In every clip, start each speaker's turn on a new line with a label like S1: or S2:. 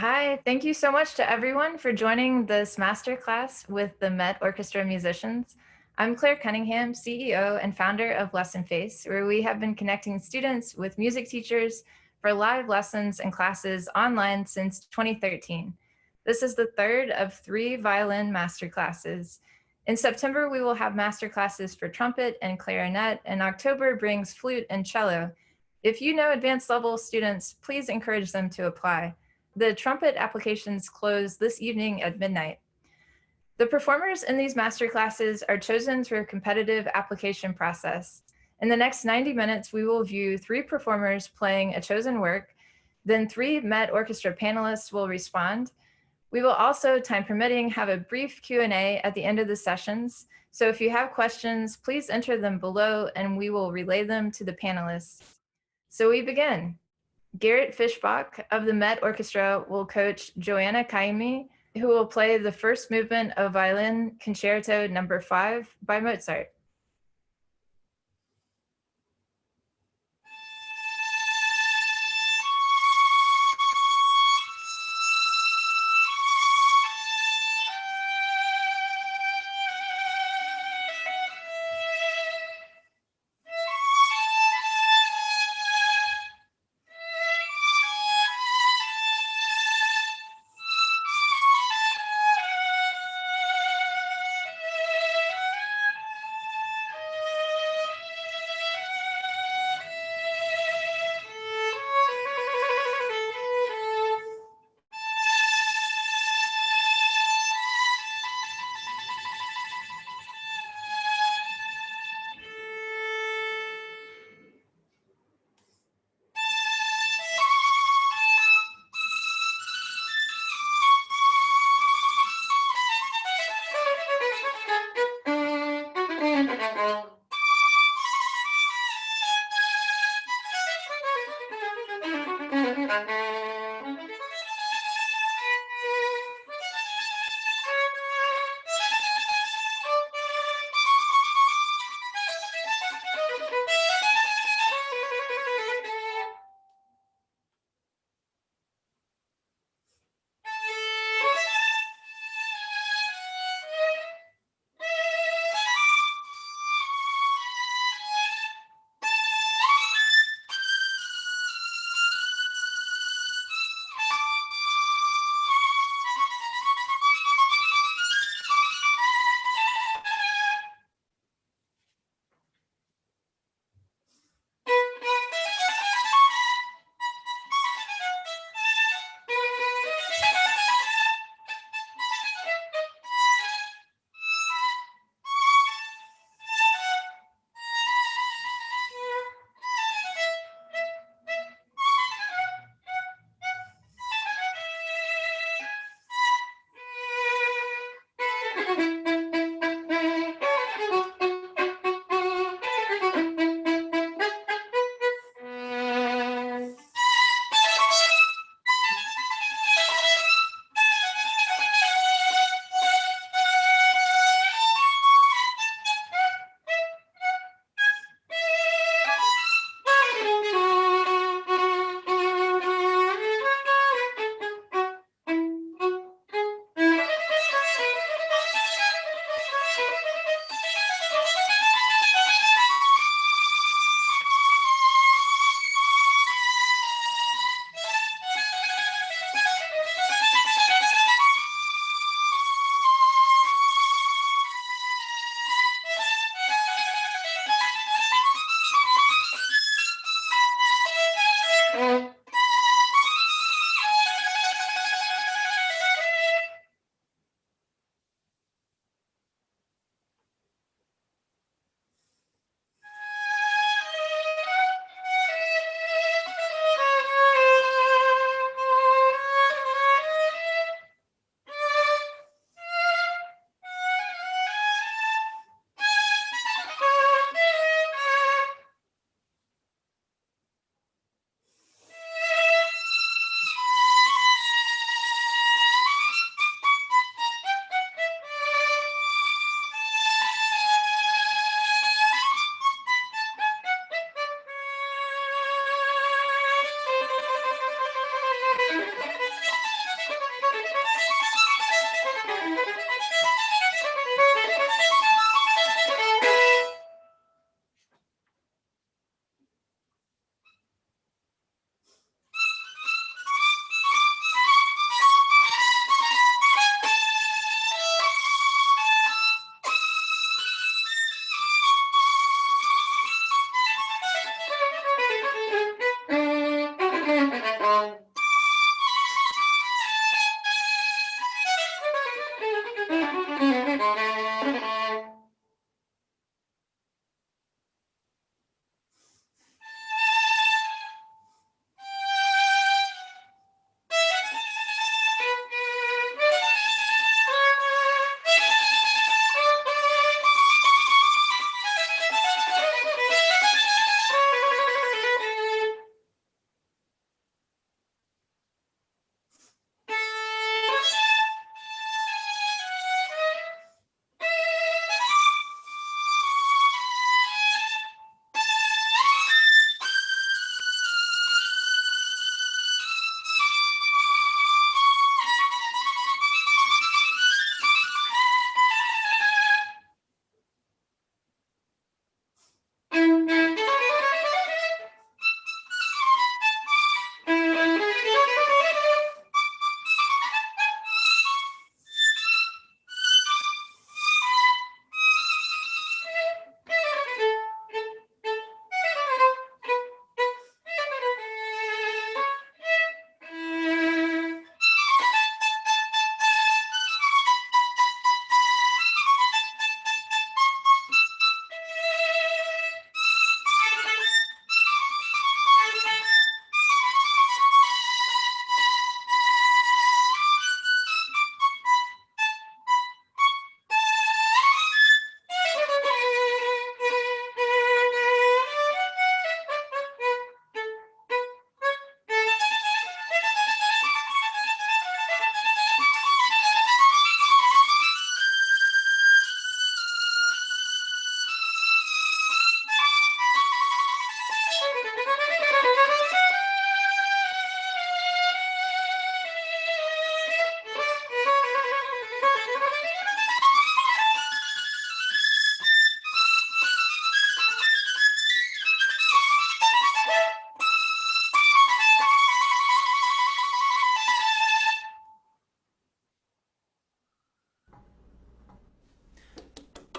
S1: Hi, thank you so much to everyone for joining this masterclass with the MET Orchestra Musicians. I'm Claire Cunningham, CEO and founder of Lessonface, where we have been connecting students with music teachers for live lessons and classes online since 2013. This is the third of 3 violin masterclasses. In September, we will have masterclasses for trumpet and clarinet, and October brings flute and cello. If you know advanced level students, please encourage them to apply. The trumpet applications close this evening at midnight. The performers in these masterclasses are chosen through a competitive application process. In the next 90 minutes, we will view 3 performers playing a chosen work, then 3 MET Orchestra panelists will respond. We will also, time permitting, have a brief Q&A at the end of the sessions. So if you have questions, please enter them below and we will relay them to the panelists. So we begin. Garrett Fishbach of the MET Orchestra will coach Joanna Kaimi, who will play the first movement of Violin Concerto No. 5 by Mozart.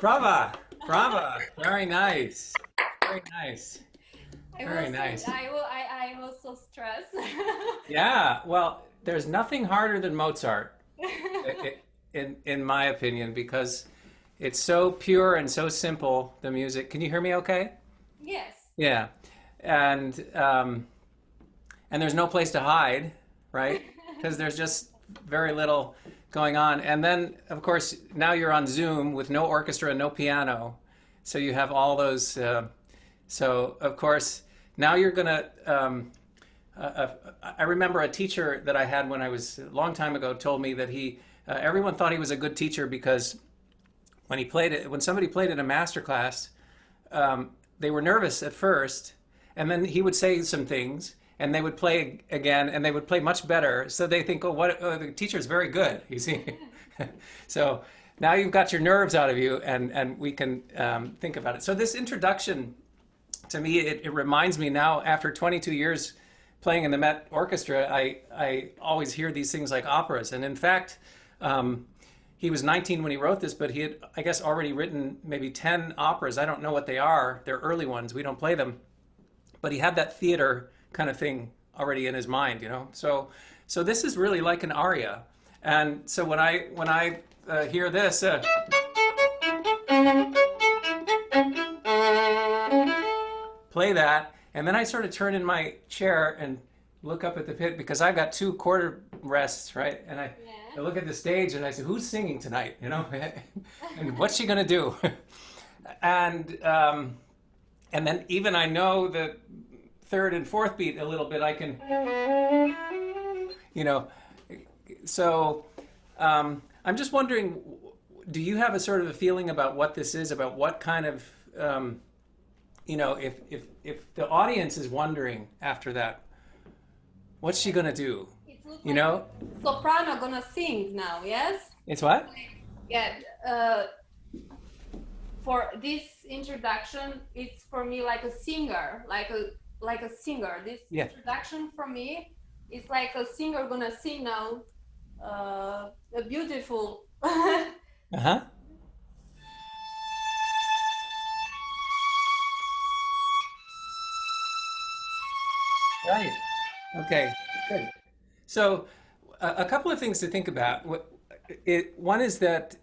S2: Brava, brava. Very nice. Very nice. Very nice.
S3: I was so stressed.
S2: Yeah, well, there's nothing harder than Mozart, in my opinion, because it's so pure and so simple, the music. Can you hear me okay?
S3: Yes.
S2: Yeah. And and there's no place to hide, right? Because there's just very little going on. And then, of course, now you're on Zoom with no orchestra and no piano. So you have all those. So, of course, now you're going to. I remember a teacher that I had when I was a long time ago told me that everyone thought he was a good teacher because when somebody played in a master class, they were nervous at first, and then he would say some things, and they would play again, and they would play much better. So they think, the teacher's very good, you see. So now you've got your nerves out of you, and we can think about it. So this introduction, to me, it reminds me now, after 22 years playing in the Met Orchestra, I always hear these things like operas. And in fact, he was 19 when he wrote this, but he had, I guess, already written maybe 10 operas. I don't know what they are. They're early ones. We don't play them. But he had that theater kind of thing already in his mind, you know. So this is really like an aria. And so when I hear this, play that, and then I sort of turn in my chair and look up at the pit because I've got two quarter rests, right? And I look at the stage and I say, "Who's singing tonight?" You know, and what's she gonna do? and then even I know the third and fourth beat a little bit. I can, you know. So I'm just wondering, do you have a sort of a feeling about what this is? About what kind of you know, if the audience is wondering after that, what's she gonna do?
S3: It looks
S2: You
S3: like
S2: know,
S3: soprano gonna sing now, yes?
S2: it's what?
S3: Yeah. For this introduction, it's for me like a singer, like a singer. This
S2: Yeah.
S3: introduction for me is like a singer gonna sing now. A beautiful.
S2: Uh-huh. Right. Okay. Good. So, a couple of things to think about. One is that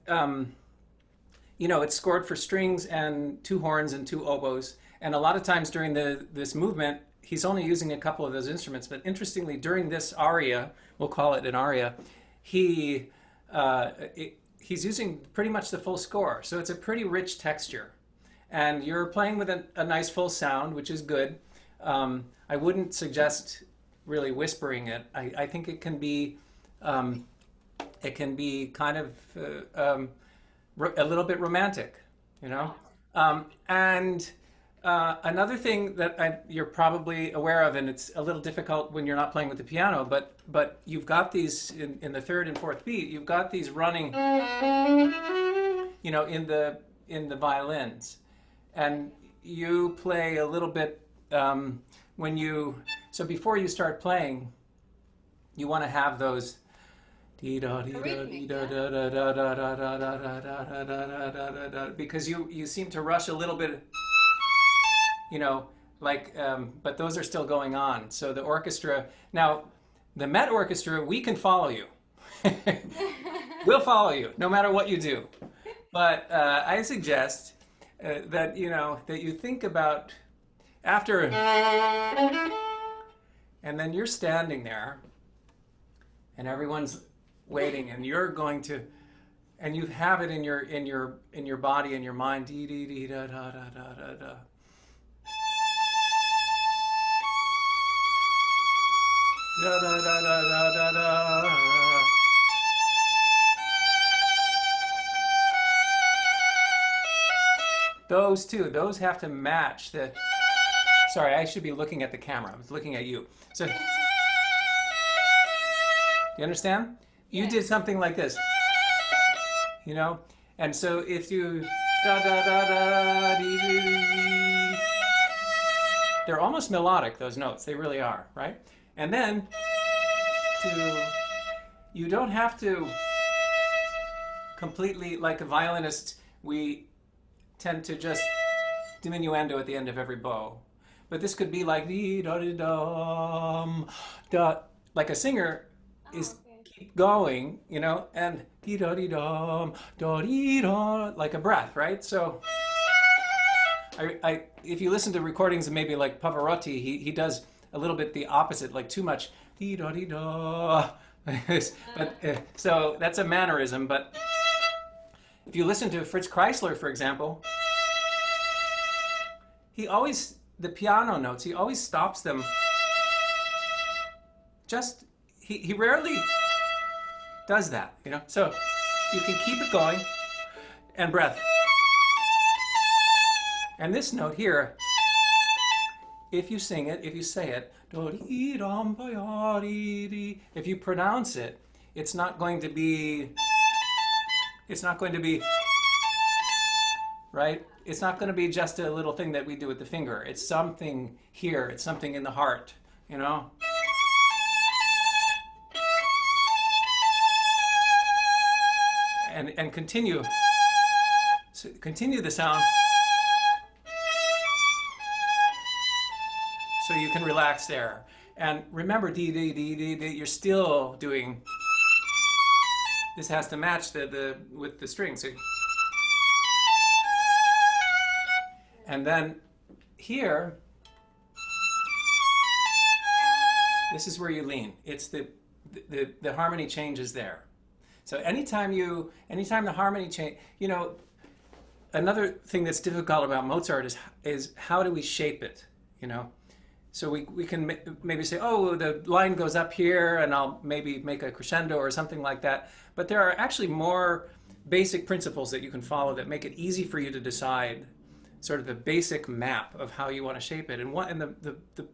S2: you know, it's scored for strings and two horns and two oboes, and a lot of times during this movement, he's only using a couple of those instruments. But interestingly, during this aria, we'll call it an aria, he he's using pretty much the full score. So it's a pretty rich texture, and you're playing with a nice full sound, which is good. I wouldn't suggest really whispering it. I think it can be kind of a little bit romantic, you know. And another thing that you're probably aware of, and it's a little difficult when you're not playing with the piano, but you've got these in the third and fourth beat. You've got these running, you know, in the violins, and you play a little bit so before you start playing, you want to have those because you seem to rush a little bit, you know, like but those are still going on. So the orchestra now, the Met Orchestra, we can follow you. We'll follow you no matter what you do. But I suggest that you know that you think about after, and then you're standing there, and everyone's waiting, and you're going to, and you have it in your body and your mind. Dee dee dee da da da da da da. Da da da da da da da. Those two, those have to match the. Sorry, I should be looking at the camera. I was looking at you. So, do you understand? You did something like this, you know? And so if you da da da da dee dee dee, they're almost melodic, those notes. They really are, right? And then you don't have to completely, like a violinist, we tend to just diminuendo at the end of every bow. But this could be like dee da dee dum da, like a singer is keep going, you know, and dee da dee dum da dee da, like a breath, right? So if you listen to recordings of maybe like Pavarotti, he does a little bit the opposite, like too much dee da dee da. But so that's a mannerism. But if you listen to Fritz Kreisler, for example, he always, the piano notes, he always stops them. Just, he rarely does that, you know? So you can keep it going, and breath. And this note here, if you sing it, if you say it, if you pronounce it, it's not going to be, right? It's not going to be just a little thing that we do with the finger. It's something here. It's something in the heart, you know? And continue. So continue the sound. So you can relax there. And remember, dee, dee, dee, dee, dee, you're still doing, this has to match with the string. So, and then here, this is where you lean. It's the harmony changes there. So anytime the harmony change, you know, another thing that's difficult about Mozart is how do we shape it, you know? So we can maybe say, oh, the line goes up here and I'll maybe make a crescendo or something like that. But there are actually more basic principles that you can follow that make it easy for you to decide sort of the basic map of how you want to shape it. And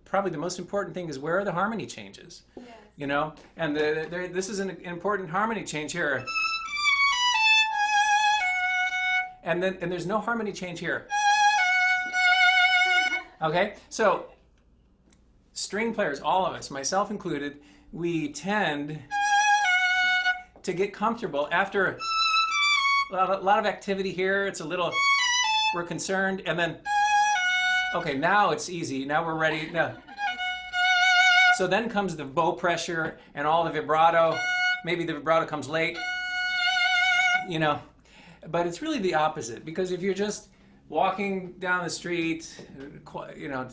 S2: probably the most important thing is where are the harmony changes, yes. You know? And this is an important harmony change here. And there's no harmony change here. Okay? So string players, all of us, myself included, we tend to get comfortable after a lot of activity here. It's a little, we're concerned, and then, okay, now it's easy. Now we're ready. Now. So then comes the bow pressure and all the vibrato. Maybe the vibrato comes late, you know. But it's really the opposite, because if you're just walking down the street, you know,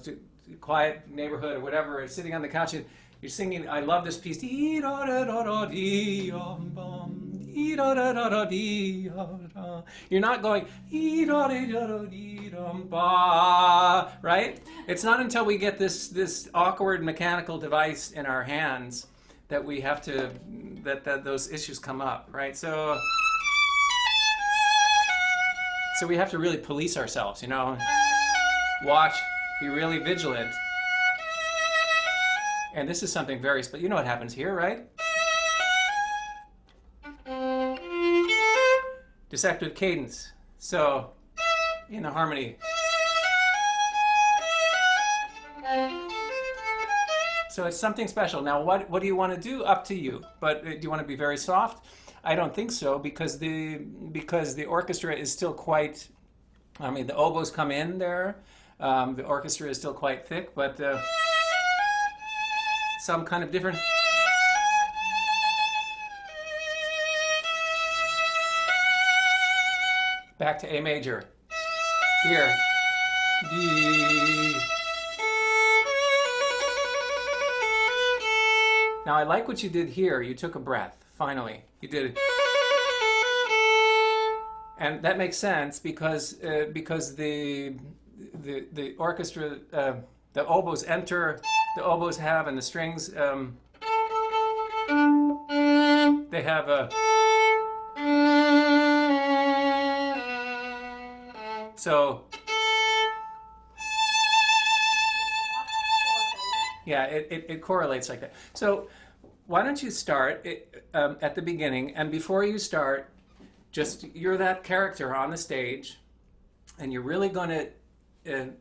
S2: quiet neighborhood or whatever, sitting on the couch, and you're singing, I love this piece. You're not going, right? It's not until we get this awkward mechanical device in our hands that we have to, that those issues come up, right? So we have to really police ourselves, you know, watch, be really vigilant. And this is something very special. You know what happens here, right? Dissective cadence. So, in the harmony. So it's something special. Now, what do you want to do? Up to you. But do you want to be very soft? I don't think so, because the orchestra is still quite, I mean, the oboes come in there. The orchestra is still quite thick, but some kind of different. Back to A major. Here. D. Now I like what you did here. You took a breath, finally. You did. And that makes sense because the orchestra, the oboes enter, the oboes have, and the strings, they have a. So, yeah, it correlates like that. So why don't you start at the beginning, and before you start, just you're that character on the stage, and you're really going to,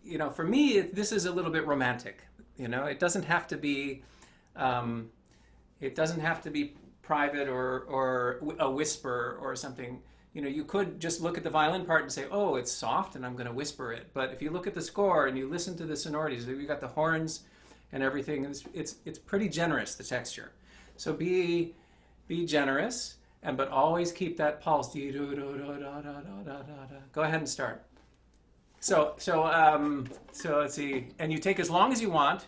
S2: you know, for me, this is a little bit romantic. You know, it doesn't have to be private or a whisper or something. you know, you could just look at the violin part and say, oh, it's soft and I'm going to whisper it. But if you look at the score and you listen to the sonorities, you've got the horns and everything, it's pretty generous, the texture. So be generous, but always keep that pulse. Go ahead and start. So let's see, and you take as long as you want.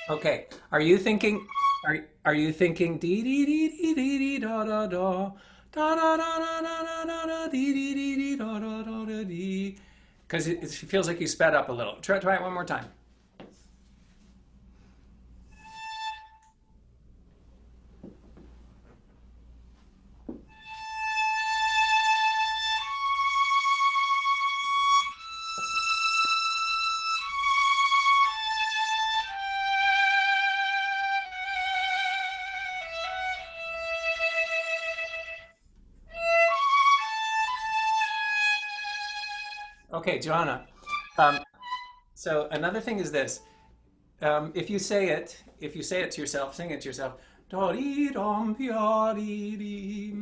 S2: Okay, are you thinking? Are you thinking dee dee dee dee dee dee da da da da da da da da da da dee dee dee dee da da da da dee? Because it feels like you sped up a little. Try it one more time. Okay, Joanna. Um, so another thing is this: if you say it to yourself, sing it to yourself. Da dee dum pia dee dee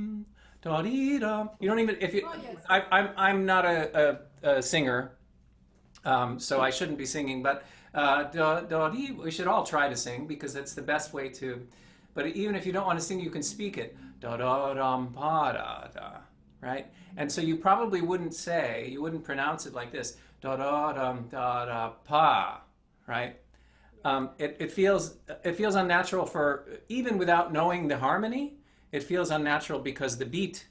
S2: da dee dum. You don't even if you.
S3: Oh, yes.
S2: I'm not a singer, so I shouldn't be singing. But da da dee. We should all try to sing because that's the best way to. But even if you don't want to sing, you can speak it. Da da dum pa da da. Right? And so you probably you wouldn't pronounce it like this, da da dum da da pa, right? It feels unnatural for even without knowing the harmony. It feels unnatural because the beat,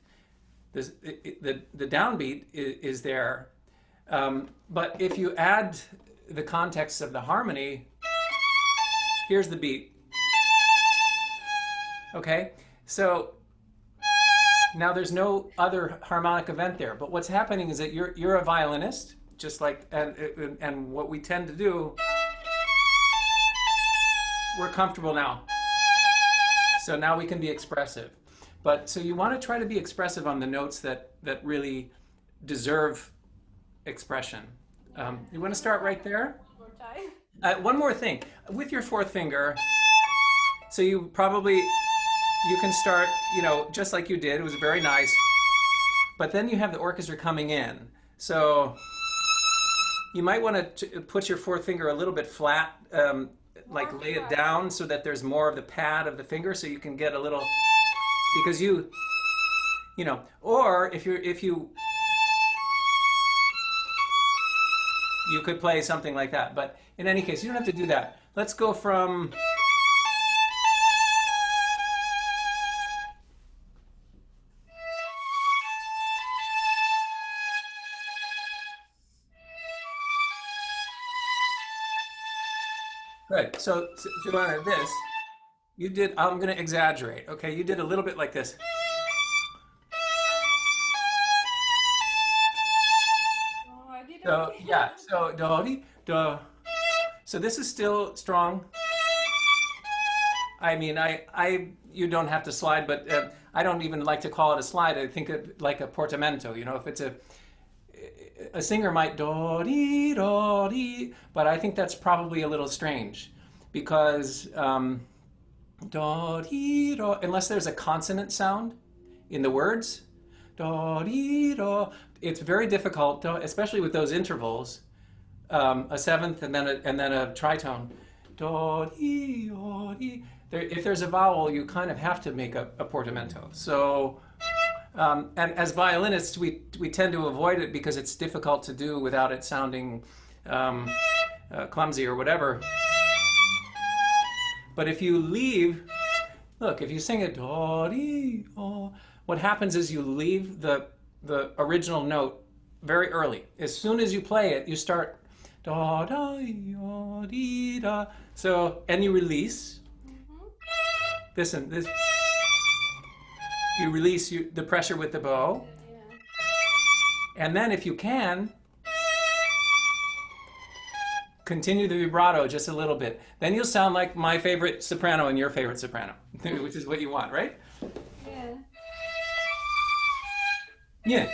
S2: the downbeat is there. But if you add the context of the harmony, here's the beat. Okay, so. Now there's no other harmonic event there, but what's happening is that you're a violinist, just like and what we tend to do. We're comfortable now, so now we can be expressive. But so you want to try to be expressive on the notes that really deserve expression. You want to start right there.
S3: One more time.
S2: One more thing with your fourth finger. So you can start, you know, just like you did. It was very nice. But then you have the orchestra coming in. So you might want to put your fourth finger a little bit flat, like lay it down so that there's more of the pad of the finger so you can get a little, because you know, or if you could play something like that. But in any case, you don't have to do that. Let's go from... Good. So Joanna, this, you did, I'm going to exaggerate, okay? You did a little bit like this.
S3: Oh, I didn't.
S2: So, yeah, so, do, do. So this is still strong. I mean, you don't have to slide, but I don't even like to call it a slide. I think of like a portamento, you know, if it's a singer might do dee, but I think that's probably a little strange because do dee do, unless there's a consonant sound in the words, do dee do, it's very difficult, especially with those intervals, a seventh and then a tritone, do dee do dee. If there's a vowel, you kind of have to make a portamento. So. And as violinists, we tend to avoid it because it's difficult to do without it sounding clumsy or whatever. But if you if you sing a do dee oh, what happens is you leave the original note very early. As soon as you play it, you start da da da dee da. So and you release. Listen, this. You release the pressure with the bow. Yeah. And then if you can, continue the vibrato just a little bit. Then you'll sound like my favorite soprano and your favorite soprano, which is what you want, right?
S3: Yeah.
S2: Yeah.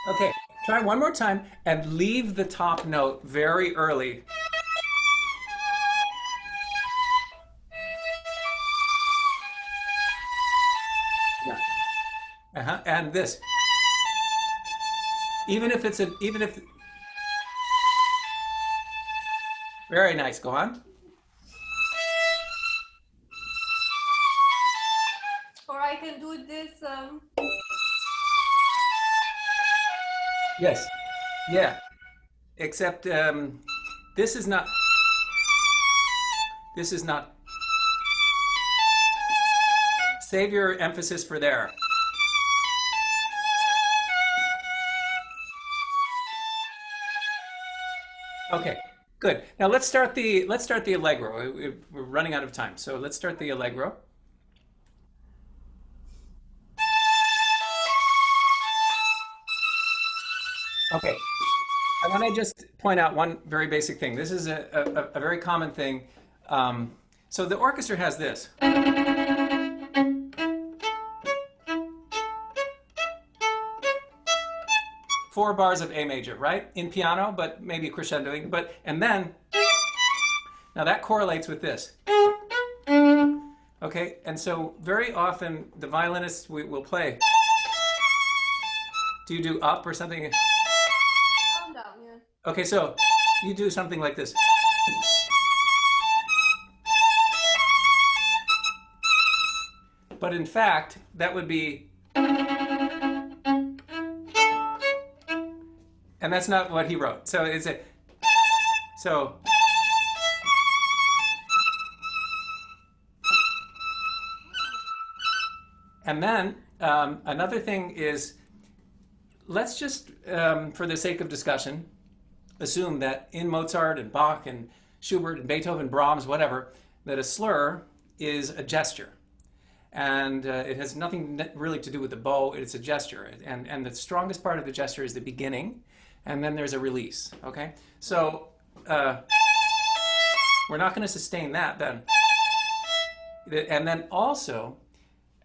S2: Okay, try one more time and leave the top note very early. Yeah. And this. Even if very nice, go on.
S3: Or I can do this.
S2: Yes. Yeah. Except this is not. This is not. Save your emphasis for there. Okay, good. Now let's start the allegro. We're running out of time, so let's start the allegro. Okay, I want to just point out one very basic thing. This is a very common thing. So the orchestra has this. 4 bars of A major, right? In piano, but maybe crescendoing. And then, now that correlates with this. Okay, and so very often the violinists will play. Do you do up or something?
S3: Down, yeah.
S2: Okay, so you do something like this. But in fact, that would be, and that's not what he wrote. So it's a, so, and then another thing is, let's just, for the sake of discussion, assume that in Mozart and Bach and Schubert and Beethoven, Brahms, whatever, that a slur is a gesture. And it has nothing really to do with the bow, it's a gesture. And the strongest part of the gesture is the beginning, and then there's a release, okay? So we're not going to sustain that then. And then also,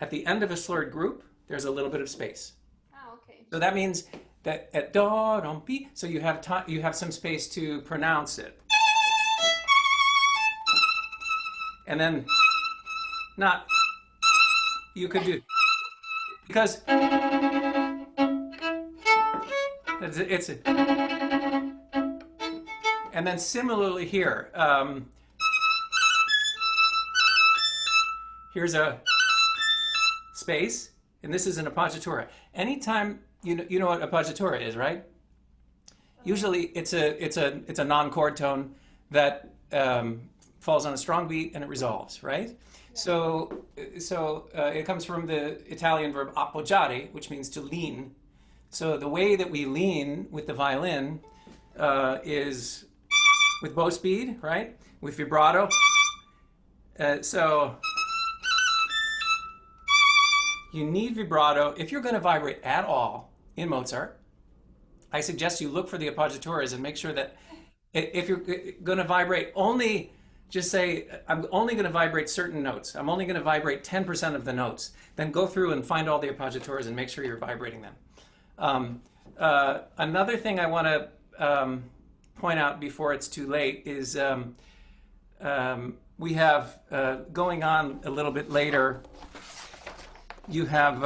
S2: at the end of a slurred group, there's a little bit of space.
S3: Ah, okay.
S2: So that means that at do, dom, pi, so you have some space to pronounce it. And then not, you could do, because it's and then similarly here, here's a space, and this is an appoggiatura. Anytime you know what appoggiatura is, right? Usually it's a non-chord tone that falls on a strong beat and it resolves, right? Yeah. So it comes from the Italian verb appoggiare, which means to lean. So the way that we lean with the violin is with bow speed, right? With vibrato. So you need vibrato. If you're going to vibrate at all in Mozart, I suggest you look for the appoggiaturas and make sure that if you're going to vibrate only, just say, I'm only going to vibrate certain notes. I'm only going to vibrate 10% of the notes. Then go through and find all the appoggiaturas and make sure you're vibrating them. Another thing I want to point out before it's too late is we have, going on a little bit later, you have,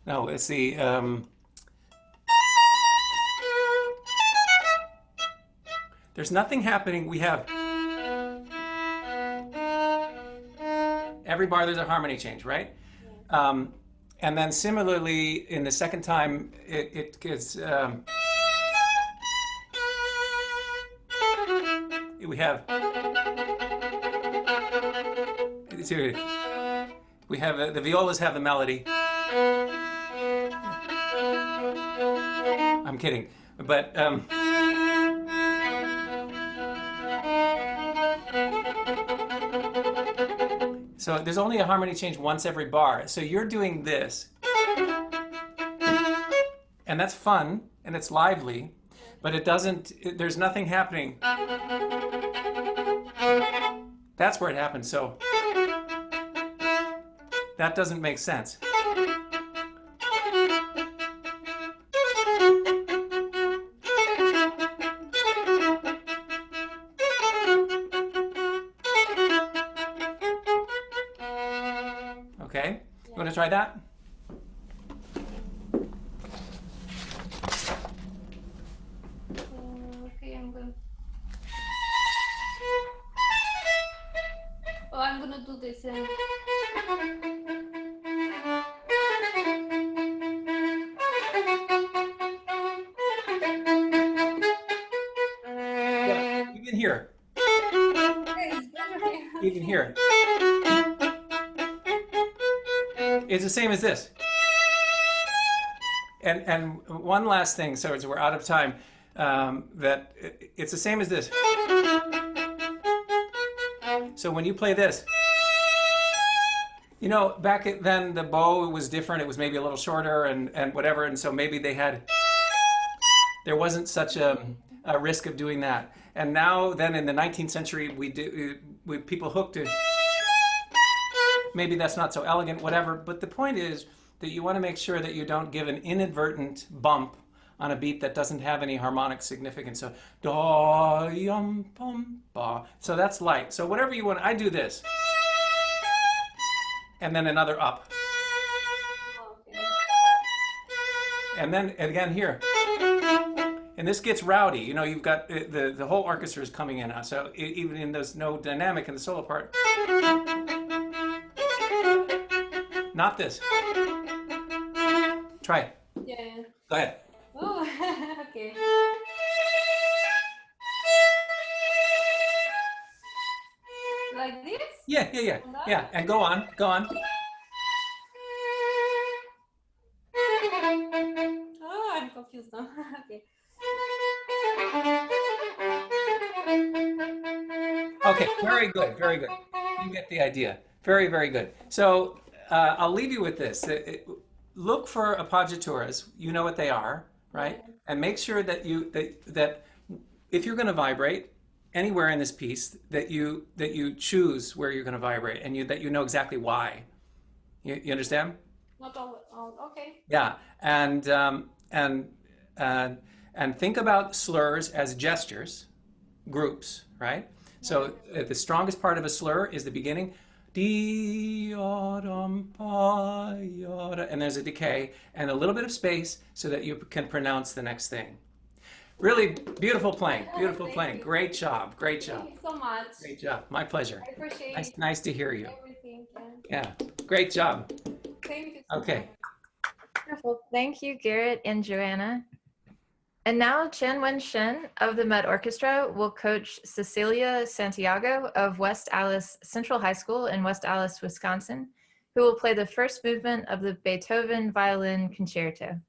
S2: no, it's the, there's nothing happening. We have, every bar there's a harmony change, right? And then similarly, in the second time, it gets, we have, we have, the violas have the melody. I'm kidding, but, So there's only a harmony change once every bar. So you're doing this. And that's fun and it's lively, but it doesn't, there's nothing happening. That's where it happens. So that doesn't make sense. Okay, you want to try that?
S3: Okay, I'm going. Oh, I'm gonna do this.
S2: Yeah, even here. Even here. It's the same as this. And one last thing, so we're out of time, that it's the same as this. So when you play this, you know, back then the bow was different. It was maybe a little shorter and whatever, and so maybe there wasn't such a risk of doing that. And now, then in the 19th century, people hooked to. Maybe that's not so elegant, whatever. But the point is that you want to make sure that you don't give an inadvertent bump on a beat that doesn't have any harmonic significance. So da yum bum ba. So that's light. So whatever you want, I do this, and then another up, and then again here. And this gets rowdy. You know, you've got the whole orchestra is coming in. So even in there's no dynamic in the solo part. Not this. Try it.
S3: Yeah.
S2: Go ahead.
S3: Oh, okay. Like this?
S2: Yeah. And go on.
S3: Oh, I'm confused now. Okay.
S2: Okay, very good. You get the idea. Very, very good. So I'll leave you with this. Look for appoggiaturas. You know what they are, right? And make sure that that if you're going to vibrate anywhere in this piece, that you choose where you're going to vibrate, and that you know exactly why. You understand?
S3: Not all. Okay.
S2: Yeah, and think about slurs as gestures, groups, right? So the strongest part of a slur is the beginning, and there's a decay and a little bit of space so that you can pronounce the next thing. Really beautiful playing, Great job.
S3: Thank you so much.
S2: Great job. My pleasure.
S3: I appreciate
S2: Nice to hear you.
S3: everything.
S2: Yeah, great job.
S3: Thank you so
S2: Okay.
S3: much.
S1: Wonderful. Thank you, Garrett and Joanna. And now Chen Wen Shen of the Met Orchestra will coach Cecilia Santiago of West Allis Central High School in West Allis, Wisconsin, who will play the first movement of the Beethoven Violin Concerto.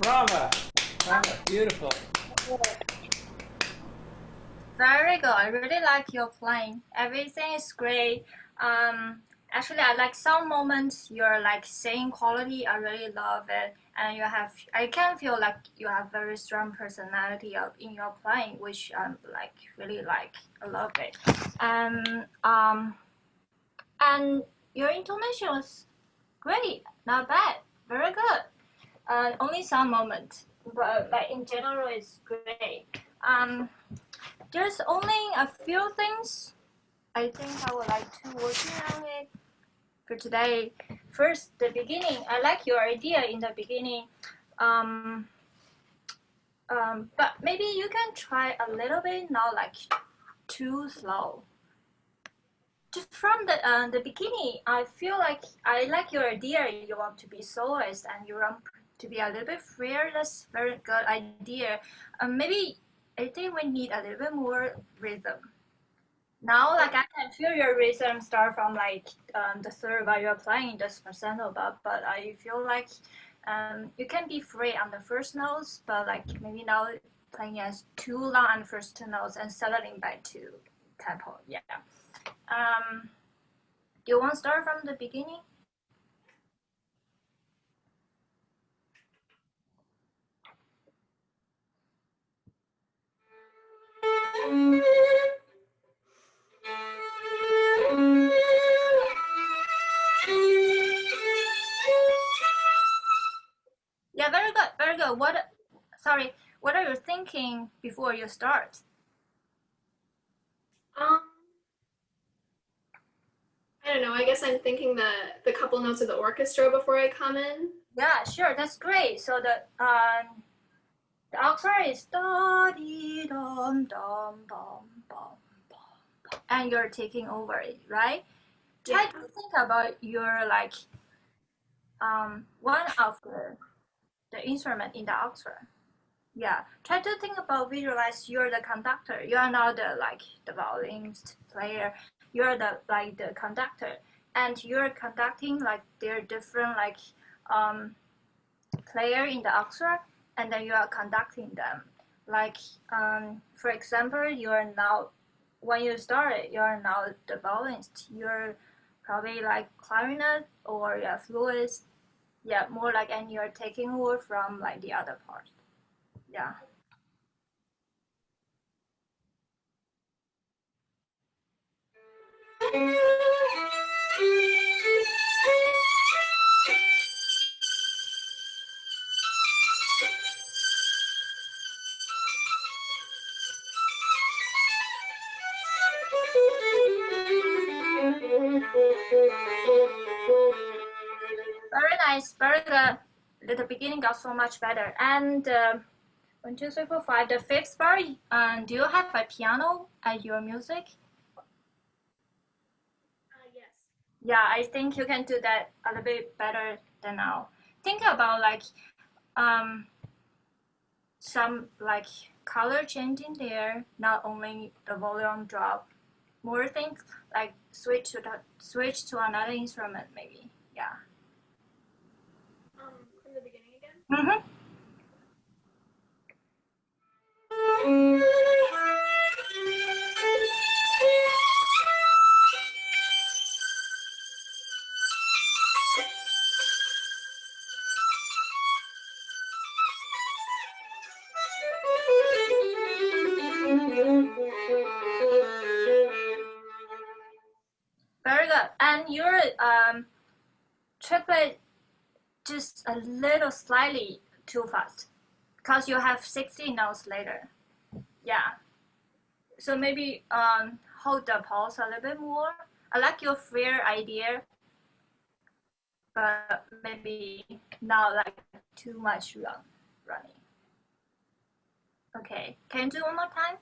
S2: Bravo! Bravo! Beautiful.
S4: Very good. I really like your playing. Everything is great. Actually, I like some moments your like singing quality. I really love it, and I can feel like you have very strong personality in your playing, which like really like. I love it. And your intonation was great. Not bad. Very good. Only some moments, but like in general, it's great. There's only a few things I think I would like to working on it for today. First, the beginning. I like your idea in the beginning. But maybe you can try a little bit, not like too slow. Just from the beginning, I feel like I like your idea. You want to be soloist and you want to be a little bit freer. That's very good idea. Maybe I think we need a little bit more rhythm. Now, like I can feel your rhythm start from like the third while you're playing this percento, but I feel like you can be free on the first notes, but like maybe now playing as too long on the first two notes and settling back to tempo. Yeah. You want to start from the beginning? Yeah, very good, very good. What are you thinking before you start?
S5: I don't know. I guess I'm thinking the couple notes of the orchestra before I come in.
S4: Yeah, sure, that's great. So the orchestra is da dee dum dum bum bum bum, and you're taking over it, right? Try
S5: Yeah.
S4: to think about your like one of the instrument in the orchestra. Yeah, try to think about visualize you're the conductor. You are not the violinist player. You're the conductor, and you're conducting like they're different player in the orchestra, and then you are conducting them. Like for example, you are now when you started, you are now the violinist. You're probably like clarinet or yeah, fluist. Yeah, more like and you're taking over from like the other part. Yeah. Very nice, very good. The beginning got so much better. And 1, 2, 3, 4, 5. The fifth bar. Do you have a piano at your music?
S5: Yes.
S4: Yeah, I think you can do that a little bit better than now. Think about like some like color changing there. Not only the volume drop. More things like switch to another instrument maybe. Yeah.
S5: From the beginning again.
S4: Mm-hmm. Very good. And your triplet just a little slightly too fast because you have 60 notes later. Yeah. So maybe hold the pulse a little bit more. I like your freer idea, but maybe not like too much running. Okay. Can you do one more time?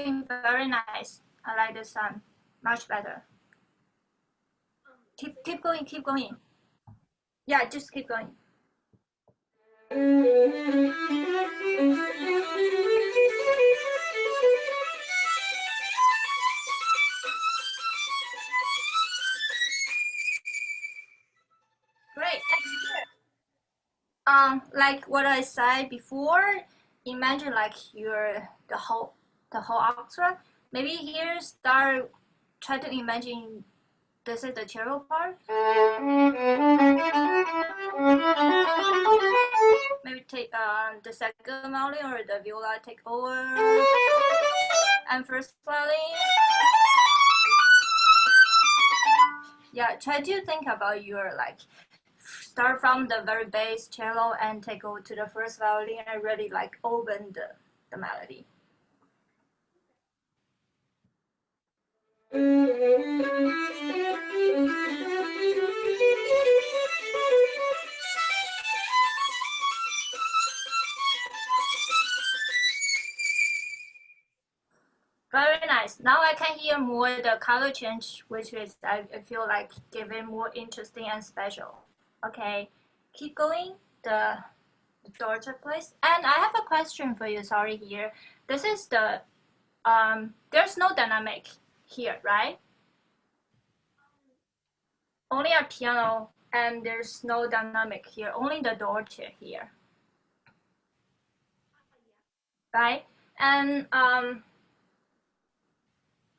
S4: going. Very nice. I like the sound. Much better. Keep going. Keep going. Yeah, just keep going. Great. Like what I said before, imagine like you're the whole orchestra. Maybe here try to imagine this is the cello part. Maybe take the second violin or the viola take over, and first violin. Yeah, try to think about your like start from the very bass cello and take over to the first violin and really like open the melody. Very nice. Now I can hear more the color change, which is I feel like give it more interesting and special. Okay, keep going. The Georgia place. And I have a question for you. Sorry, here. This is the there's no dynamic here, right? Only a piano, and there's no dynamic here. Only the Dolce here, right? And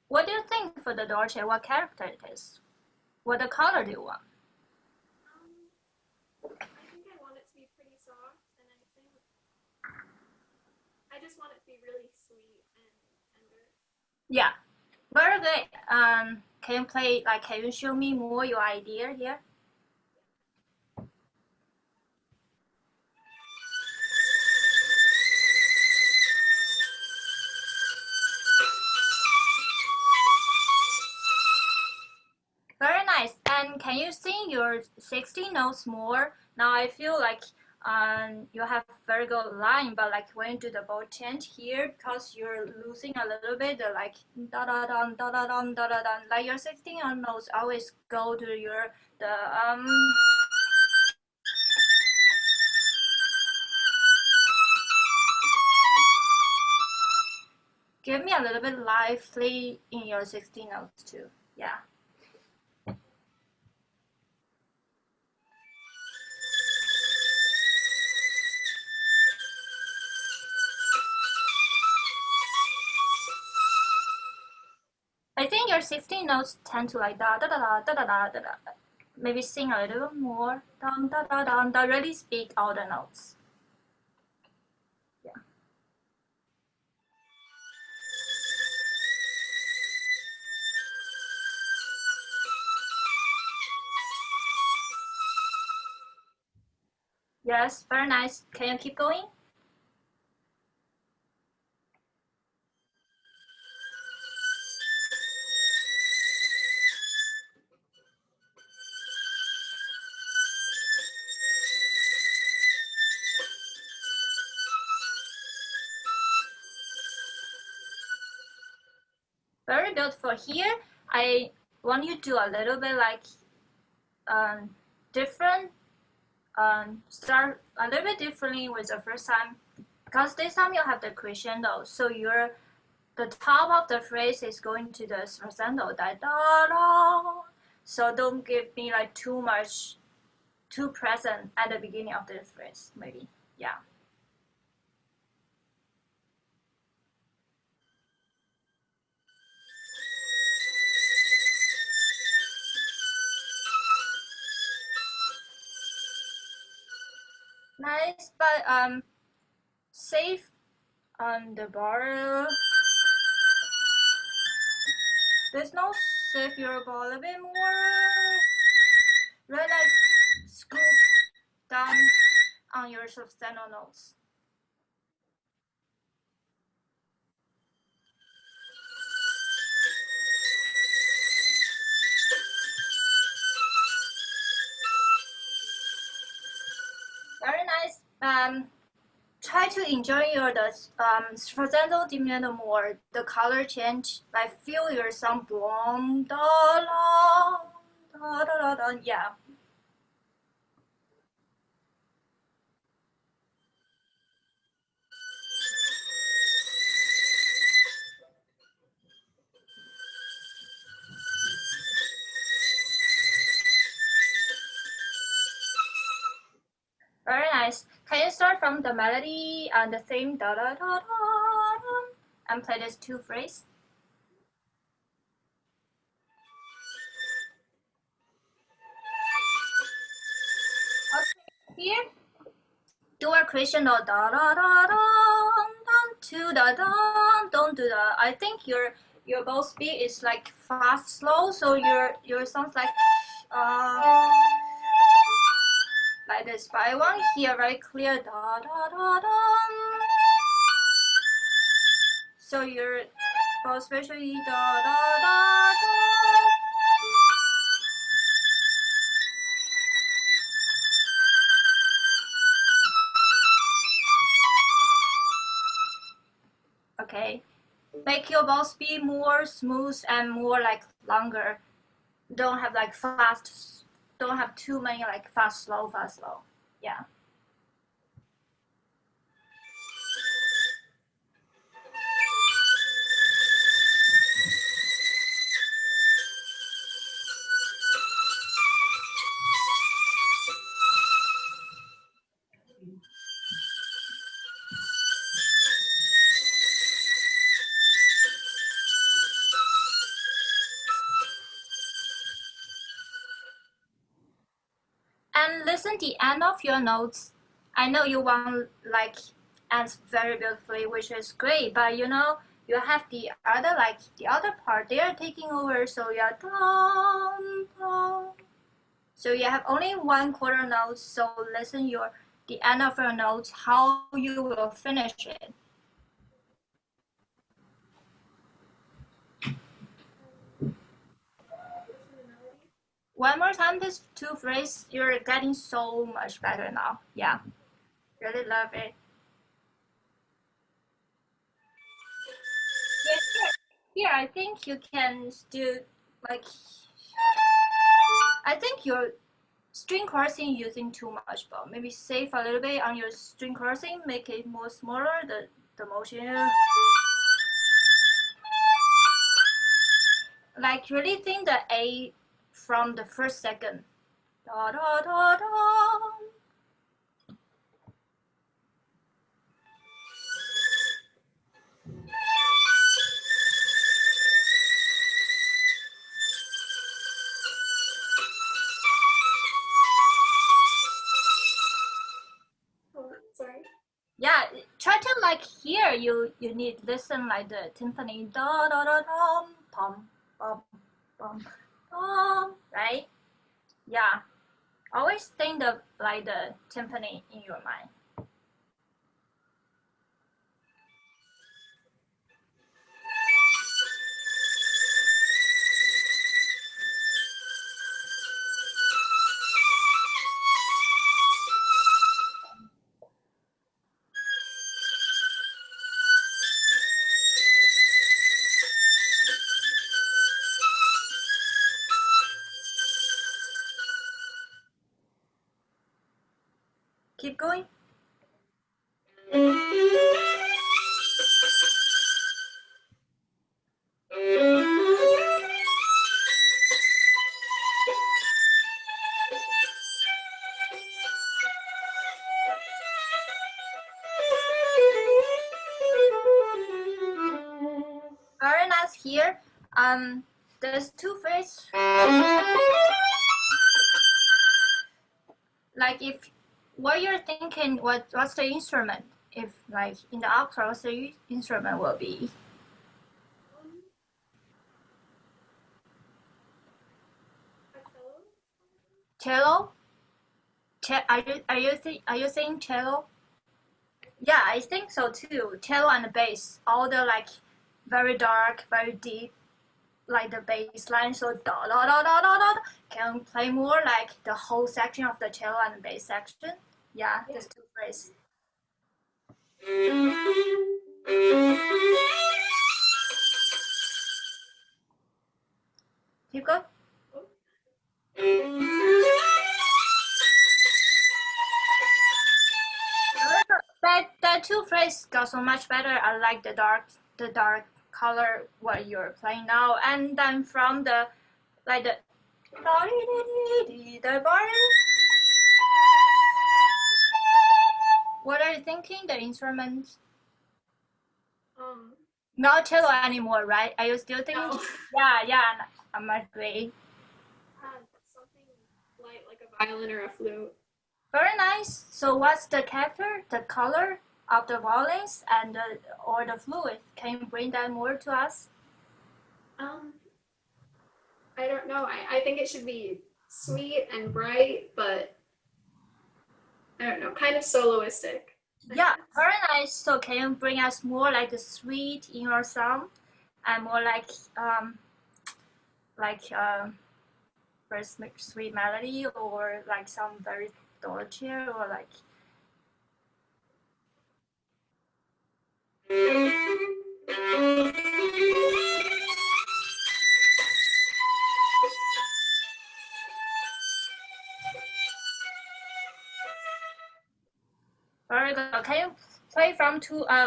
S4: what do you think for the Dolce? What character it is? What the color do you want?
S5: I think I want it to be pretty soft, and I just want it to be really sweet and tender.
S4: Yeah, very good. Can you play like? Can you show me more your idea here? Very nice. And can you sing your 60 notes more? Now I feel like you have very good line, but like when you do the bow change here, because you're losing a little bit, the like da da dum da da dum da da dum. Like your 16 notes always go to the. Give me a little bit lively in your 16 notes too. Yeah. I think your 16 notes tend to like da da da da da da da da da. Maybe sing a little more. Dum da da dum da. Really speak all the notes. Yeah. Yes, very nice. Can you keep going? Very good. For here, I want you to do a little bit like different. Start a little bit differently with the first time, because this time you have the crescendo, so the top of the phrase is going to the crescendo, da da da. So don't give me like too present at the beginning of the phrase, maybe. Yeah. Nice, but safe on the bar. There's no save your ball a little bit more. Right, like scoop down on your substantial notes. Very nice. try to enjoy your sforzando diminuendo more the color change. Like feel your sound boom da la da da da da. Yeah. Very nice. Can you start from the melody and the same da da da da da and play this two phrase? Okay, here do a crescendo da da da da to da da. Don't do that. I think your bow speed is like fast slow, so your sounds like this. But I want here very clear da da da da. So your bow especially da da da da. Okay, make your bow speed more smooth and more like longer. Don't have like fast. Don't have too many like fast slow. Yeah. And listen the end of your notes. I know you want like ends very beautifully, which is great, but you know you have the other part they are taking over, so you're dum, dum. So you have only one quarter note, so listen the end of your notes, how you will finish it. One more time, this two phrase, you're getting so much better now. Yeah, really love it. Yeah, here I think you can still like. I think your string crossing using too much, but maybe save a little bit on your string crossing, make it more smaller. The motion. Like really think the A from the first second. Da da da da.
S5: Oh, sorry.
S4: Yeah, try to like here you need listen like the timpani da da da da pum pum pum pum, right? Yeah, always think of like the timpani in your mind. Keep going. Very nice here. There's two phrases. Like if what you're thinking, what's the instrument? If like in the opera, what's the instrument will be? Cello. Are you saying cello? Yeah, I think so too. Cello and bass, all the like very dark, very deep, like the bass line. So da da da da da da. Can play more like the whole section of the cello and bass section. Yeah, there's two phrases. Keep going. That two phrase got so much better. I like the dark color what you're playing now, and then from the like the what are you thinking? The instruments? Not cello anymore, right? Are you still thinking?
S5: No.
S4: Yeah, I'm agree.
S5: Something light like a violin or a flute.
S4: Very nice. So what's the character, the color of the violins and or the fluid? Can you bring that more to us?
S5: I don't know. I think it should be sweet and bright, but I don't know, kind of soloistic.
S4: Yeah, very nice. So can you bring us more like the sweet in your song and more very sweet melody or like some very dolce or like very good. Can you play from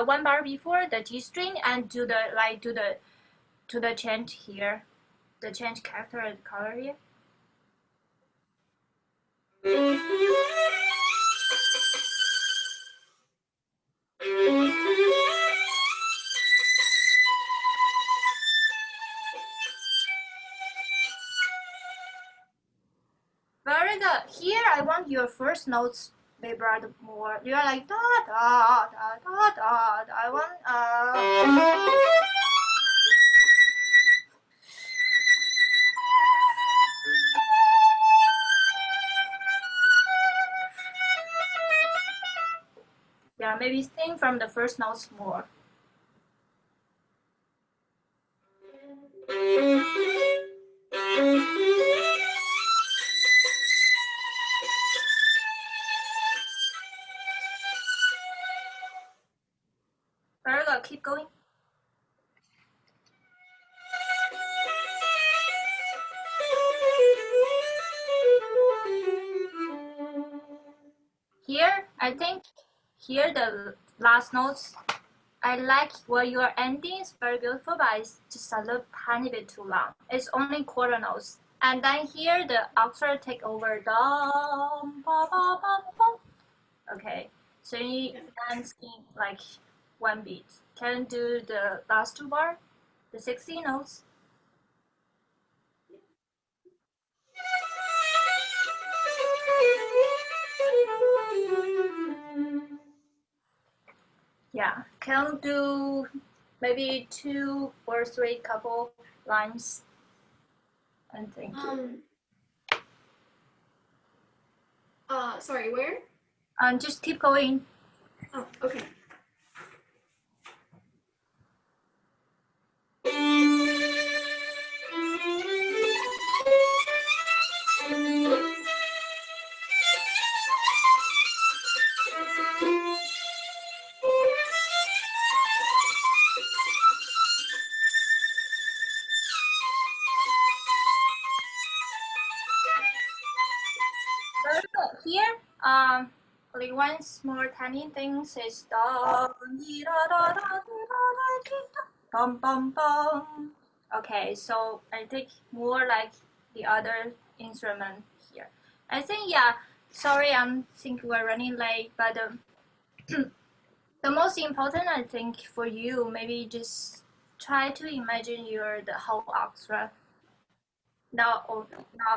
S4: one bar before the G string and do the change here, the change character and color here? Very good. Here, I want your first notes vibrato more. You are like da da da da da. I want yeah, maybe sing from the first notes more. Very good. Keep going. Here, I think here the last notes. I like where your ending is very beautiful, but it's just a little tiny bit too long. It's only quarter notes. And then here the octave take over. Dum, ba, ba, ba, ba. Okay, so you dance in like one beat. Can you do the last two bar, the 16 notes? Yeah, can you do maybe 2 or 3 couple lines? And thank you.
S5: Sorry, where?
S4: Just keep going.
S5: Oh, okay.
S4: Here, only one more tiny thing is bum bum bum. Okay, so I take more like the other instrument here. I think yeah. Sorry, I'm think we're running late, but the most important I think for you maybe just try to imagine you're the whole orchestra. Not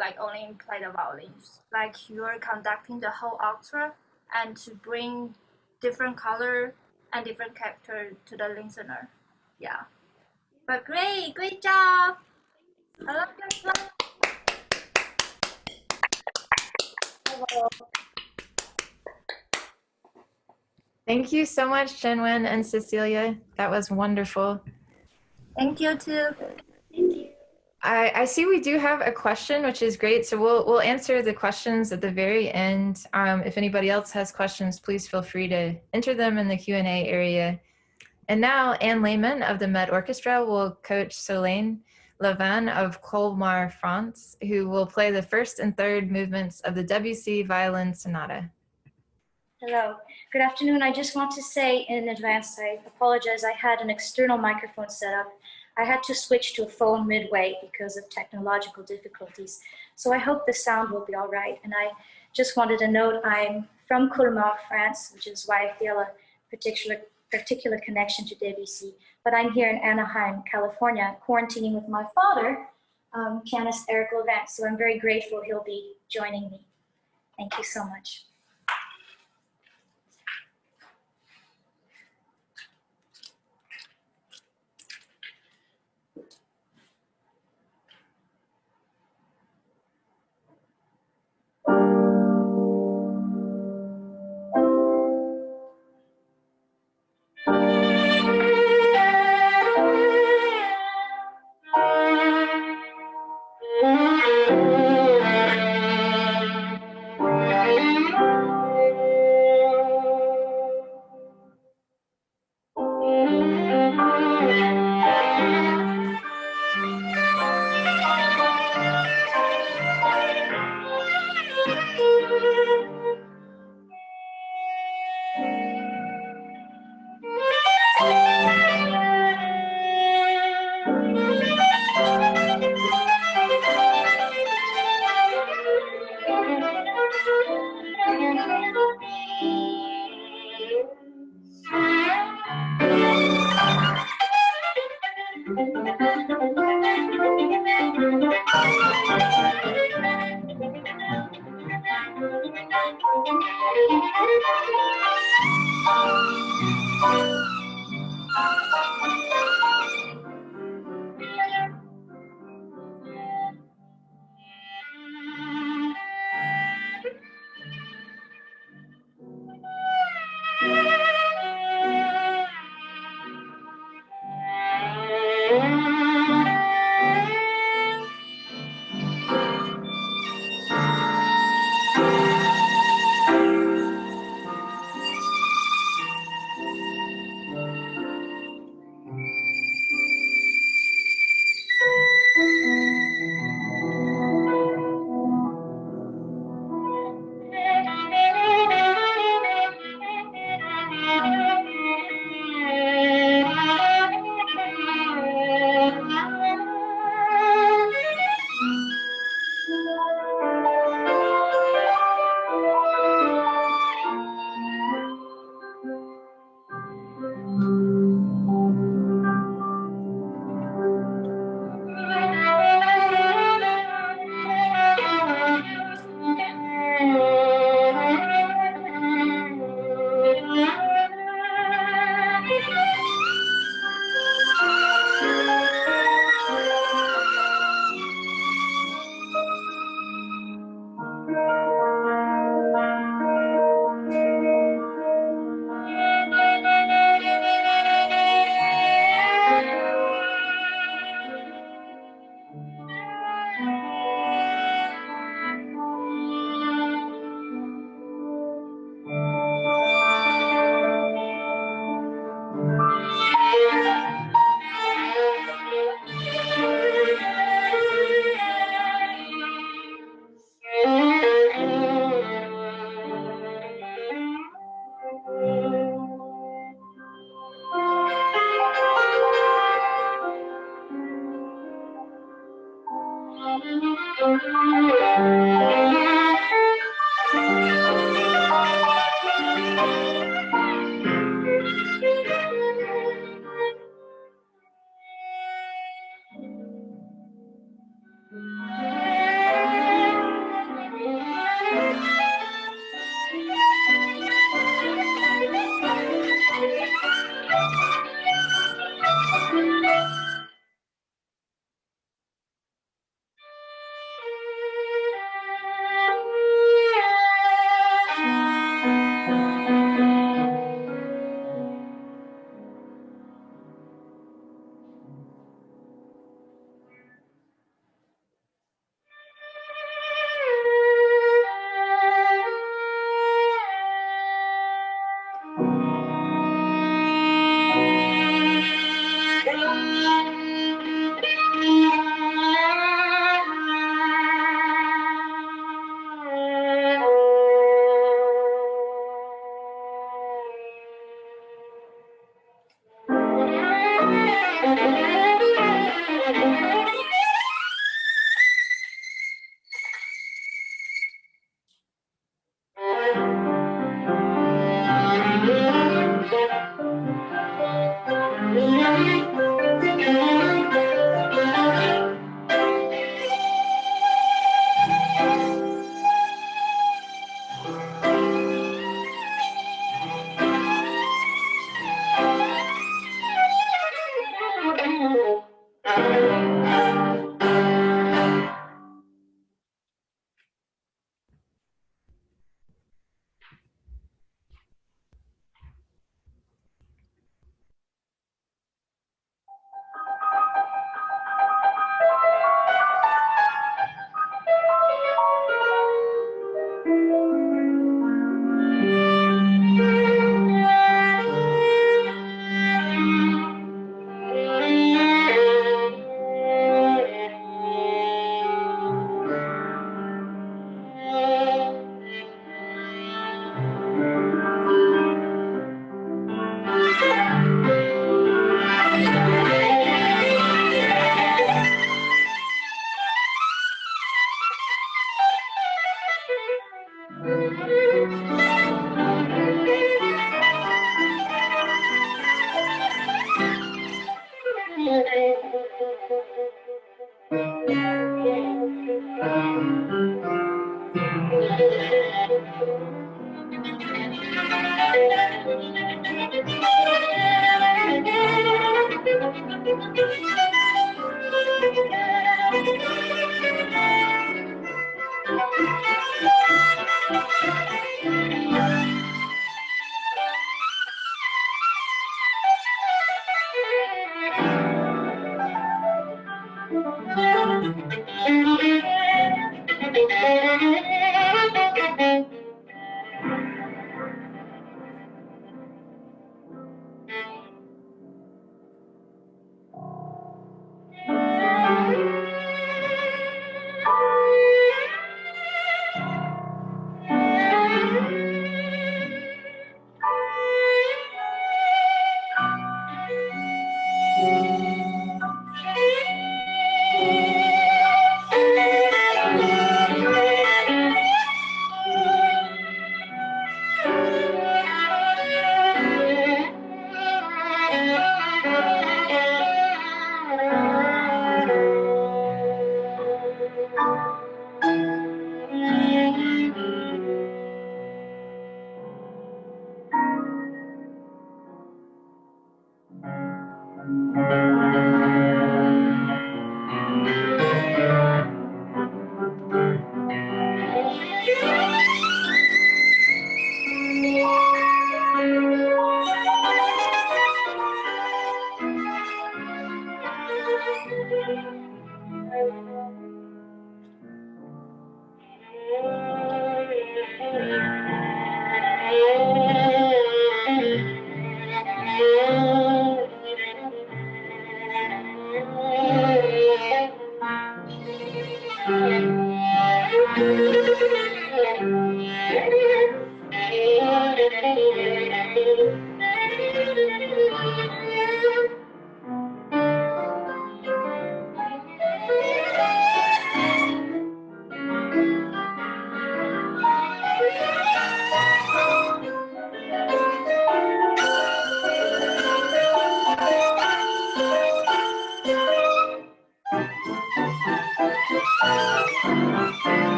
S4: like only play the violins. Like you're conducting the whole orchestra and to bring different color and different character to the listener. Yeah. But great job. I love your song.
S1: Thank you so much, Chenwen and Cecilia. That was wonderful.
S4: Thank you too.
S5: Thank you.
S1: I see we do have a question, which is great. So we'll answer the questions at the very end. If anybody else has questions, please feel free to enter them in the Q&A area. And now Anne Lehman of the MET Orchestra will coach Solène Lavin of Colmar, France, who will play the first and third movements of the Debussy Violin Sonata.
S6: Hello, good afternoon. I just want to say in advance, I apologize. I had an external microphone set up. I had to switch to a phone midway because of technological difficulties. So I hope the sound will be all right. And I just wanted to note I'm from Colmar, France, which is why I feel a particular connection to Debussy. But I'm here in Anaheim, California, quarantining with my father, pianist Eric Levin. So I'm very grateful he'll be joining me. Thank you so much.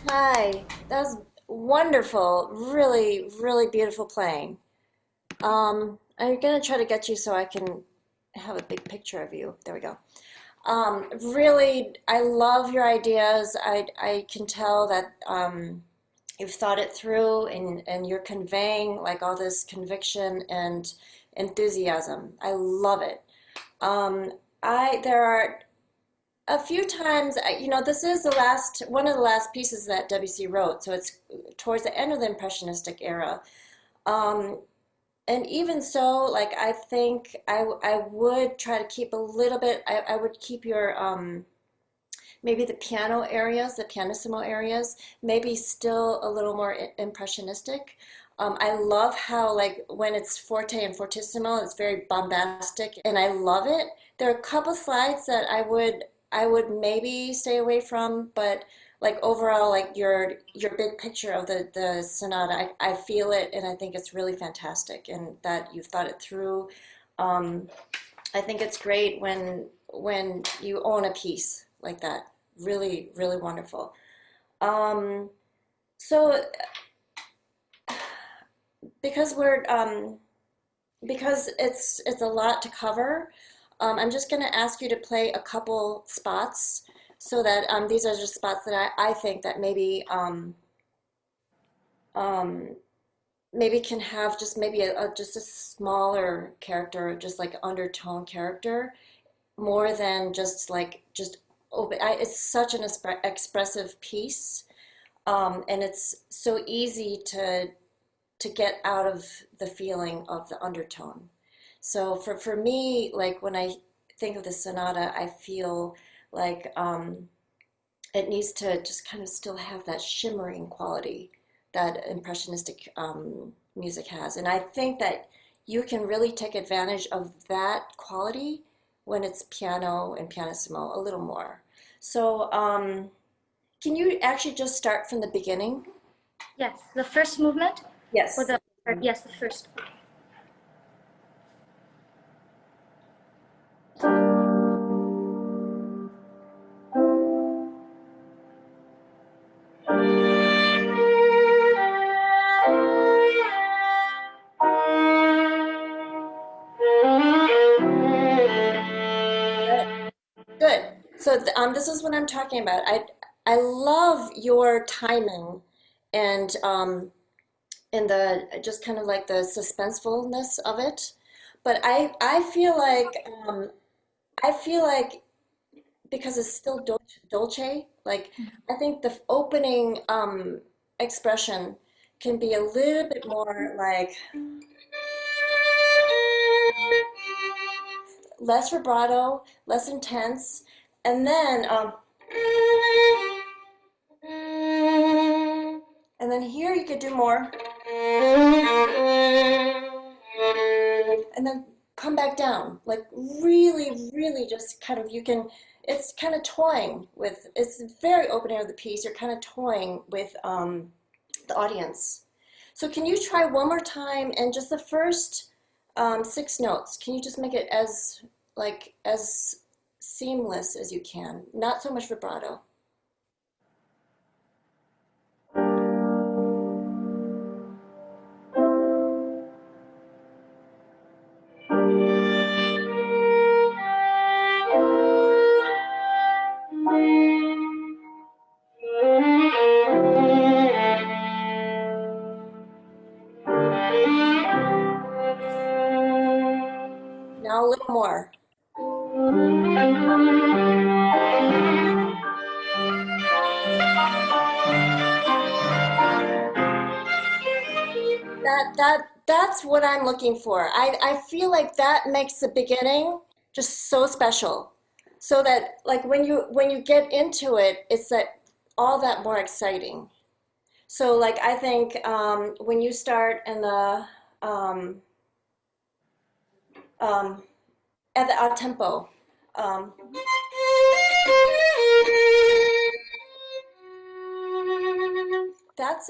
S7: Hi, that was wonderful. Really, really beautiful playing. I'm gonna try to get you so I can have a big picture of you. There we go. Really, I love your ideas. I can tell that you've thought it through and you're conveying like all this conviction and enthusiasm. I love it. There are a few times, this is one of the last pieces that WC wrote, so it's towards the end of the Impressionistic era. Um, and even so, like I think I would try to keep a little bit. I would keep your maybe the piano areas, the pianissimo areas, maybe still a little more impressionistic. I love how like when it's forte and fortissimo, it's very bombastic, and I love it. There are a couple slides that I would maybe stay away from, but like overall, like your big picture of the sonata, I feel it, and I think it's really fantastic, and that you've thought it through. Um, I think it's great when you own a piece like that. Really, really wonderful. Um, so because because it's a lot to cover, I'm just going to ask you to play a couple spots so that these are just spots that I think that um, maybe can have just maybe just a smaller character, just like undertone character, more than just open. It's such an expressive piece, and it's so easy to get out of the feeling of the undertone. So for me, like when I think of the sonata, I feel like it needs to just kind of still have that shimmering quality that impressionistic music has. And I think that you can really take advantage of that quality when it's piano and pianissimo a little more. So can you actually just start from the beginning?
S6: Yes, the first movement?
S7: Yes.
S6: Or yes, the first.
S7: Good. So this is what I'm talking about. I love your timing and the just kind of like the suspensefulness of it. But I feel like because it's still dolce, like I think the opening expression can be a little bit more like less vibrato, less intense, and then here you could do more, and then come back down, like really, really just kind of it's kind of toying with. It's the very opening of the piece. You're kind of toying with the audience. So can you try one more time and just the first 6 notes? Can you just make it as seamless as you can? Not so much vibrato. Now a little more. That's what I'm looking for. I feel like that makes the beginning just so special. So that like when you get into it, it's that all that more exciting. So like I think when you start in the um, at the odd tempo, um,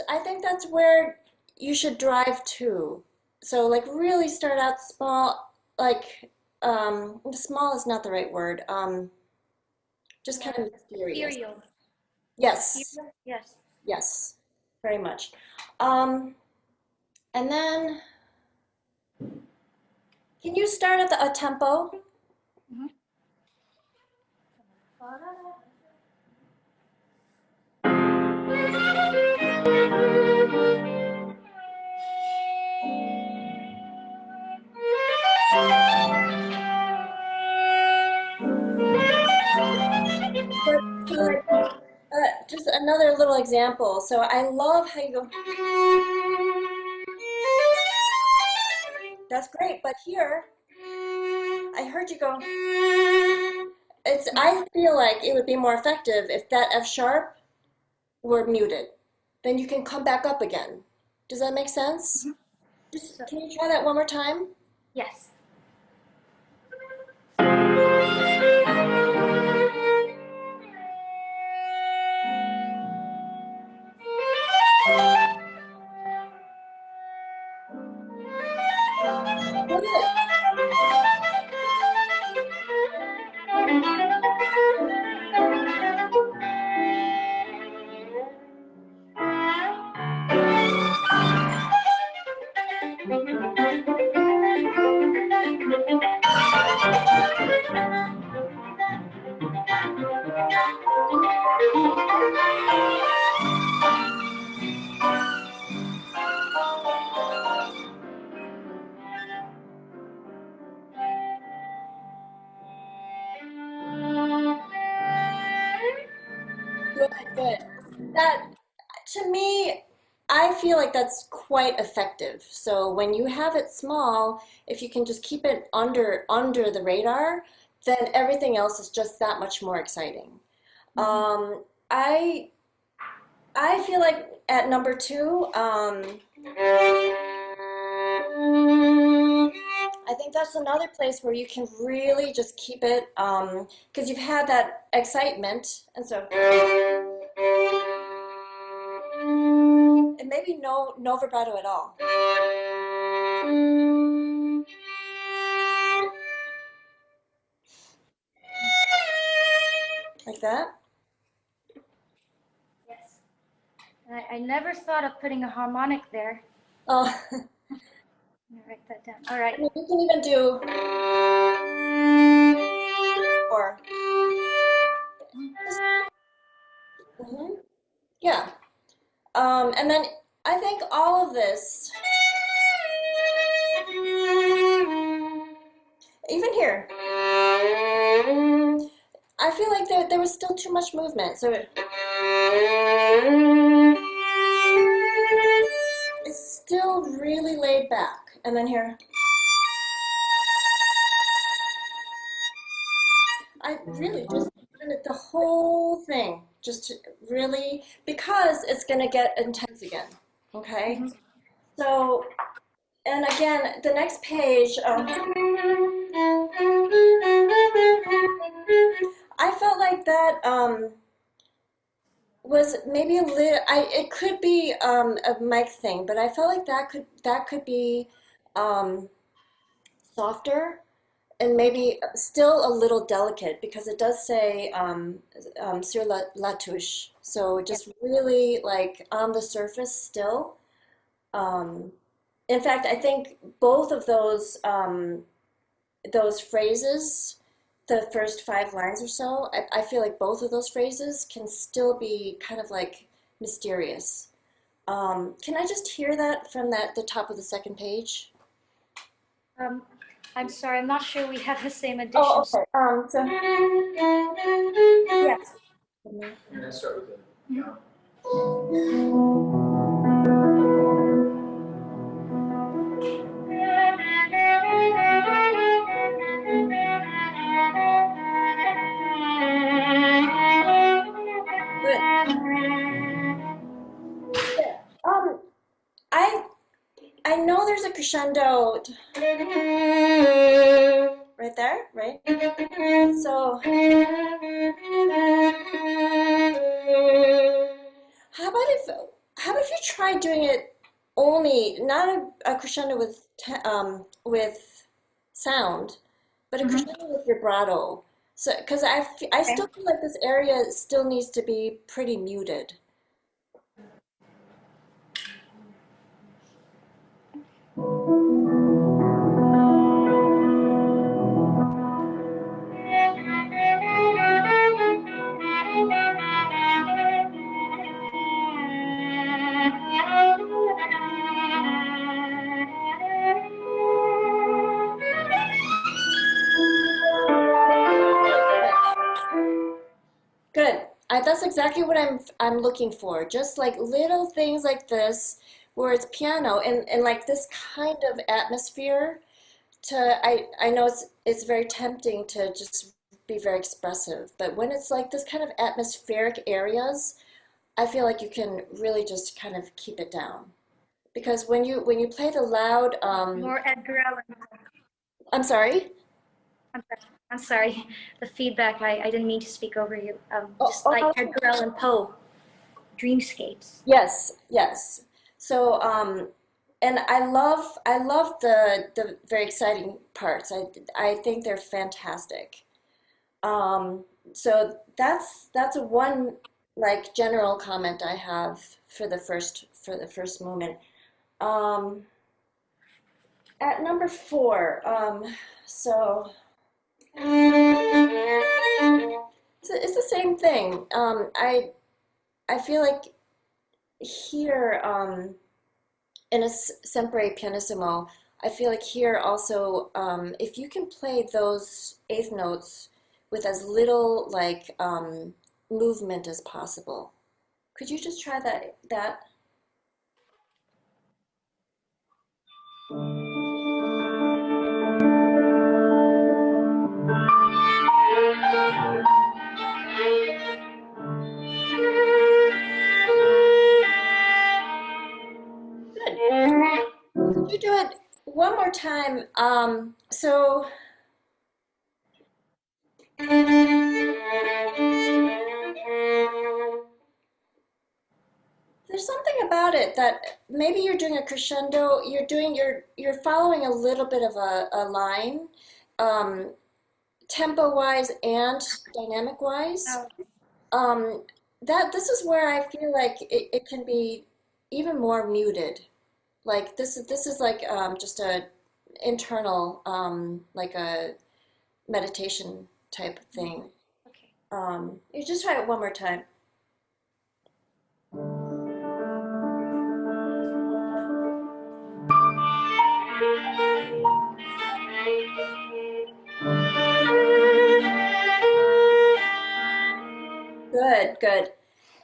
S7: I think that's where you should drive to. So like really start out small, like small is not the right word. Just kind of mysterious.
S6: Ethereal.
S7: Yes,
S6: Yes.
S7: yes, very much. Um, and then Can you start at a tempo? Just another little example. So I love how you go. That's great, but here I heard you go. I feel like it would be more effective if that F sharp were muted. Then you can come back up again. Does that make sense? Can you try that one more time?
S6: Yes.
S7: Good. That, to me, I feel like that's quite effective. So when you have it small, if you can just keep it under the radar, then everything else is just that much more exciting. I feel like at number 2, I think that's another place where you can really just keep it, because you've had that excitement, and so, and maybe no vibrato at all. Like that?
S6: Yes. I never thought of putting a harmonic there.
S7: Oh,
S6: I'm gonna write that down. All right.
S7: I mean, you can even do, or, yeah. And then I think all of this, even here, I feel like there was still too much movement. So it's still really laid back. And then here, I really just the whole thing, just really, because it's going to get intense again. Okay? So, and again, the next page, I felt like that was maybe a little. It could be a mic thing, but I felt like that could be softer and maybe still a little delicate, because it does say sur la touche. So just really like on the surface still. In fact, I think both of those phrases, the first 5 lines or so, I feel like both of those phrases can still be kind of like mysterious. Can I just hear that from the top of the second page?
S6: I'm sorry, I'm not sure we have the same edition.
S7: Oh, okay. So
S6: yes.
S2: And then start with it.
S7: Good. I know there's a crescendo right there, right? So how about if you try doing it only, not a crescendo with sound, but a crescendo with vibrato. So, because I still feel like this area still needs to be pretty muted. that's exactly what I'm looking for. Just like little things like this, where it's piano and like this kind of atmosphere. I know it's very tempting to just be very expressive, but when it's like this kind of atmospheric areas, I feel like you can really just kind of keep it down. Because when you play the loud,
S6: More Edgar Allan.
S7: I'm sorry.
S6: I'm sorry. The feedback. I didn't mean to speak over you. Just
S7: Oh,
S6: like
S7: oh.
S6: Edgar Allan Poe, Dreamscapes.
S7: Yes, yes. So, and I love the very exciting parts. I think they're fantastic. So that's a one like general comment I have for the first movement. Um, at number 4, so it's the same thing. I feel like here in a sempre pianissimo, I feel like here also, if you can play those eighth notes with as little like movement as possible. Could you just try that? Good. Could you do it one more time? So there's something about it that maybe you're doing a crescendo, you're following a little bit of a line, tempo-wise and dynamic-wise. This is where I feel like it can be even more muted. Like this is like just a internal like a meditation type of thing.
S6: Okay.
S7: You just try it one more time. Good, good.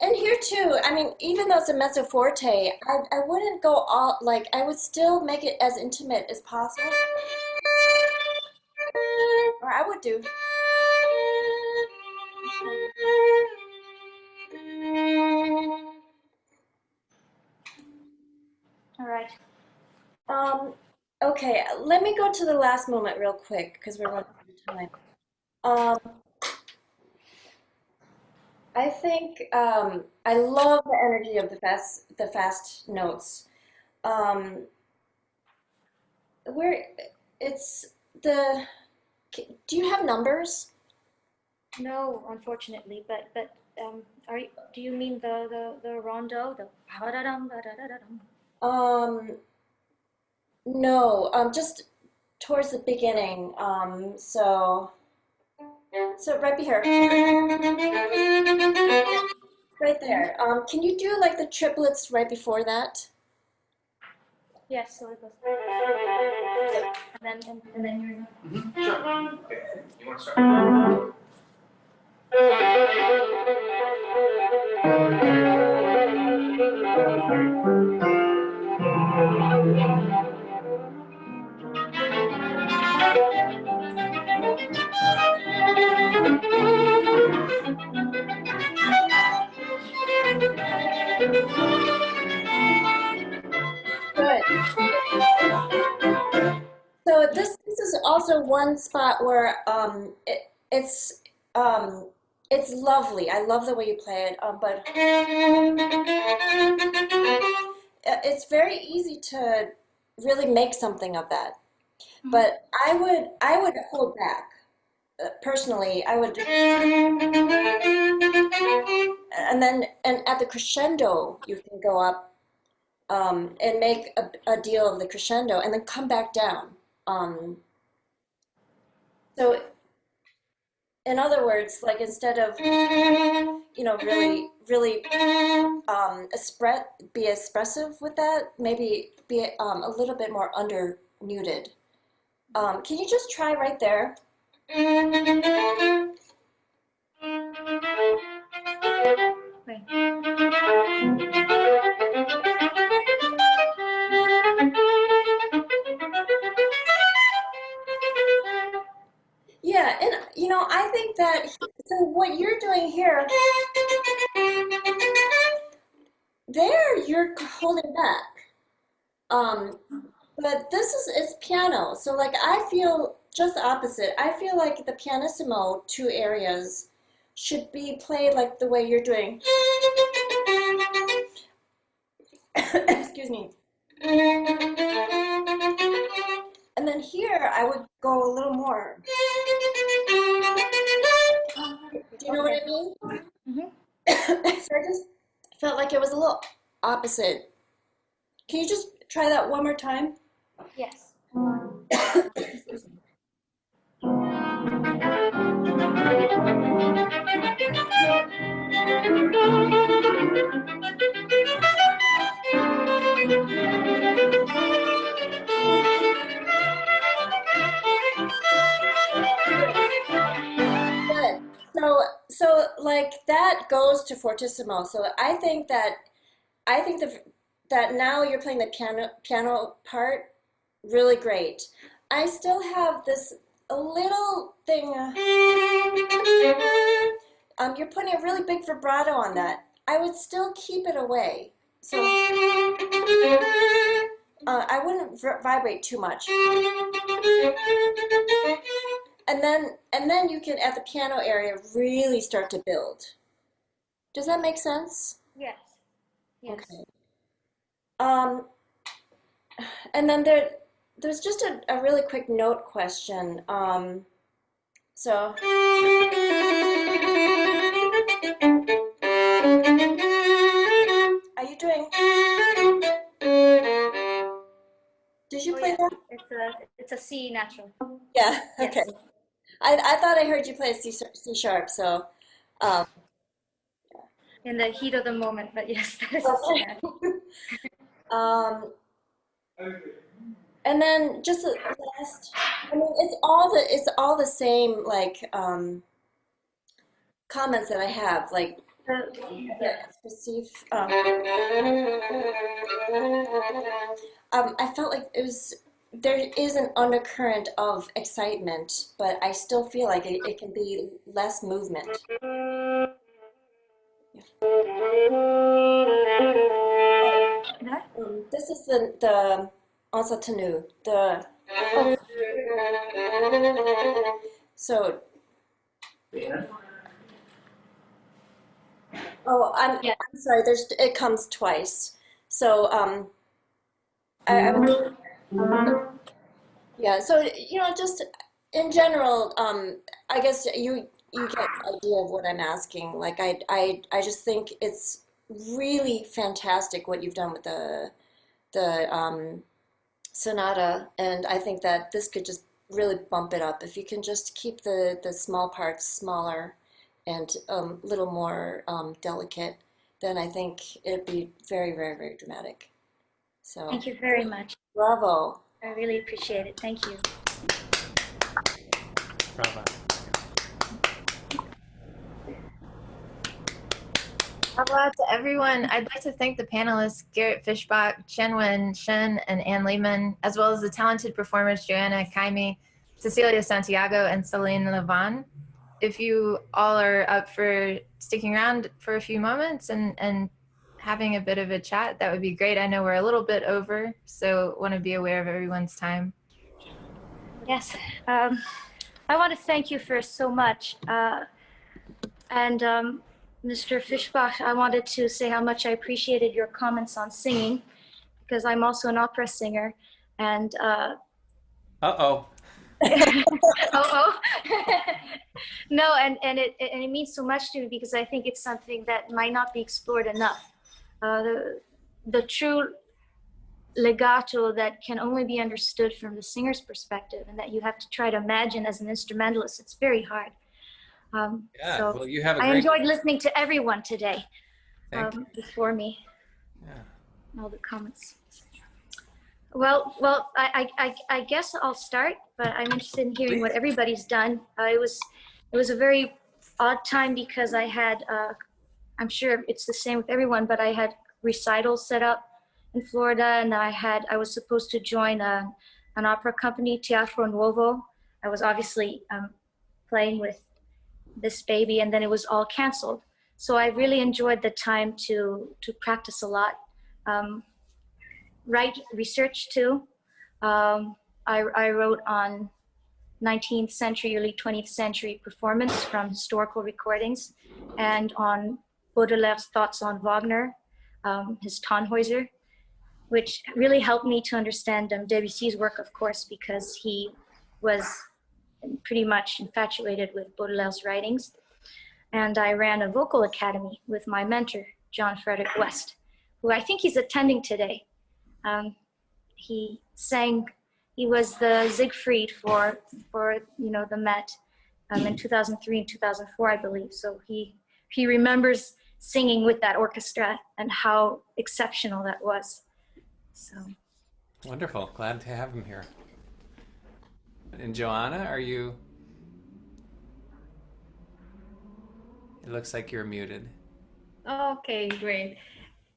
S7: And here too, I mean, even though it's a mezzo forte, I wouldn't go all, like, I would still make it as intimate as possible. Or I would do.
S6: All right.
S7: Okay, let me go to the last moment real quick because we're running out of time. Um, I think I love the energy of the fast notes. Where it's the do you have numbers?
S6: No, unfortunately, but do you mean the rondo, the ba-da-dum, ba-da-da-da-dum?
S7: No, just towards the beginning. So right here, right there. Can you do like the triplets right before that?
S6: Yes, so it goes. And then you're.
S8: Sure. Okay. You want to start?
S7: Good. So this is also one spot where it's lovely. I love the way you play it, but it's very easy to really make something of that. But I would hold back. Personally, I would, and at the crescendo you can go up and make a deal of the crescendo, and then come back down. So, in other words, like instead of really be expressive with that, maybe be a little bit more under muted. Can you just try right there?
S6: Right.
S7: Yeah, and you know, I think that so what you're doing here, there you're holding back. Um, but this is it's piano, so like I feel just opposite. I feel like the pianissimo two areas should be played like the way you're doing. Excuse me. And then here I would go a little more. Do you know what I mean?
S6: Mm-hmm.
S7: So I just felt like it was a little opposite. Can you just try that one more time?
S6: Yes.
S7: Good. So like that goes to fortissimo. So I think that now you're playing the piano part really great. I still have this a little thing. You're putting a really big vibrato on that. I would still keep it away. So I wouldn't vibrate too much. And then you can at the piano area really start to build. Does that make sense?
S6: Yes. Yes.
S7: Okay. And then there's just a really quick note question. So are you doing? Did you
S6: Oh,
S7: play
S6: yeah.
S7: that?
S6: It's a C natural.
S7: Yeah.
S6: Yes.
S7: Okay. I thought I heard you play C sharp. So.
S6: In the heat of the moment, but yes, that is a C natural.
S7: And then just the last, I mean, it's all the same like comments that I have like
S6: Yeah.
S7: perceive. I felt like there is an undercurrent of excitement, but I still feel like it can be less movement. This is the ansa tenu. So
S6: Yeah.
S7: I'm sorry. It comes twice. So I would, yeah. So you know, just in general, I guess you get the idea of what I'm asking. Like I just think it's really fantastic what you've done with the sonata, and I think that this could just really bump it up if you can just keep the small parts smaller and a little more delicate. Then I think it'd be very, very, very dramatic. So
S6: Thank you very much.
S7: bravo.
S6: I really appreciate it. Thank you.
S2: Bravo.
S1: Hello to everyone. I'd like to thank the panelists, Garrett Fishbach, Chen Shen, and Ann Lehman, as well as the talented performers, Joanna Kaimi, Cecilia Santiago, and Celine Levan. If you all are up for sticking around for a few moments and having a bit of a chat, that would be great. I know we're a little bit over, so want to be aware of everyone's time.
S6: Yes. I want to thank you for so much. Mr. Fishbach, I wanted to say how much I appreciated your comments on singing, because I'm also an opera singer. And
S2: Uh-oh.
S6: oh. No, and it means so much to me because I think it's something that might not be explored enough. The true legato that can only be understood from the singer's perspective, and that you have to try to imagine as an instrumentalist. It's very hard.
S2: Yeah,
S6: So
S2: well, you have a
S6: I
S2: great...
S6: enjoyed listening to everyone today before me.
S2: Yeah.
S6: All the comments. Well, I guess I'll start, but I'm interested in hearing what everybody's done. It was a very odd time because I had I'm sure it's the same with everyone, but I had recitals set up in Florida, and I was supposed to join an opera company, Teatro Nuovo. I was obviously playing with this baby, and then it was all canceled. So I really enjoyed the time to practice a lot, write research too. I wrote on 19th century, early 20th century performance from historical recordings, and on Baudelaire's thoughts on Wagner, his Tannhäuser, which really helped me to understand Debussy's work, of course, because he was pretty much infatuated with Baudelaire's writings. And I ran a vocal academy with my mentor, John Frederick West, who I think he's attending today. He was the Siegfried for the Met in 2003 and 2004, I believe. So he remembers singing with that orchestra and how exceptional that was. So
S2: Wonderful. Glad to have him here. And Joanna, are you? It looks like you're muted.
S3: Okay, great.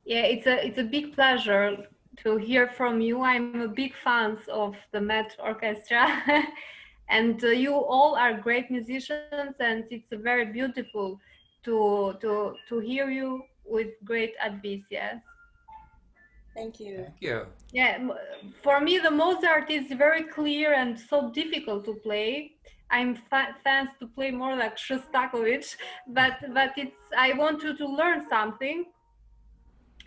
S3: Yeah, it's a big pleasure to hear from you. I'm a big fan of the MET Orchestra, and you all are great musicians, and it's very beautiful to hear you with great advice. Yes.
S7: Thank you.
S2: Thank you.
S3: Yeah, for me the Mozart is very clear and so difficult to play. I'm fans to play more like Shostakovich, but I want to learn something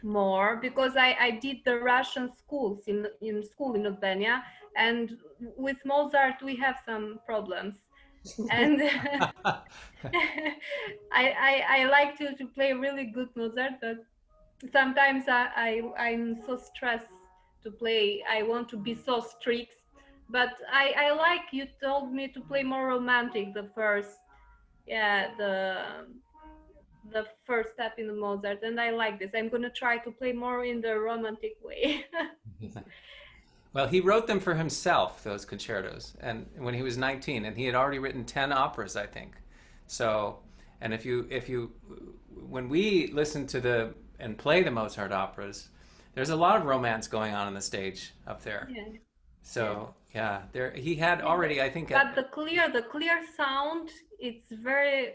S3: more, because I did the Russian schools in school in Albania, and with Mozart we have some problems, and I like to play really good Mozart, but sometimes I'm so stressed to play. I want to be so strict, but I like, you told me to play more romantic, the first step in the Mozart, and I like this. I'm gonna try to play more in the romantic way.
S2: Well, he wrote them for himself, those concertos, and when he was 19, and he had already written 10 operas, I think. So, and if you, when we listen to and play the Mozart operas, there's a lot of romance going on the stage up there.
S3: Yeah.
S2: So yeah, there he had already, I think.
S3: But the clear sound, it's very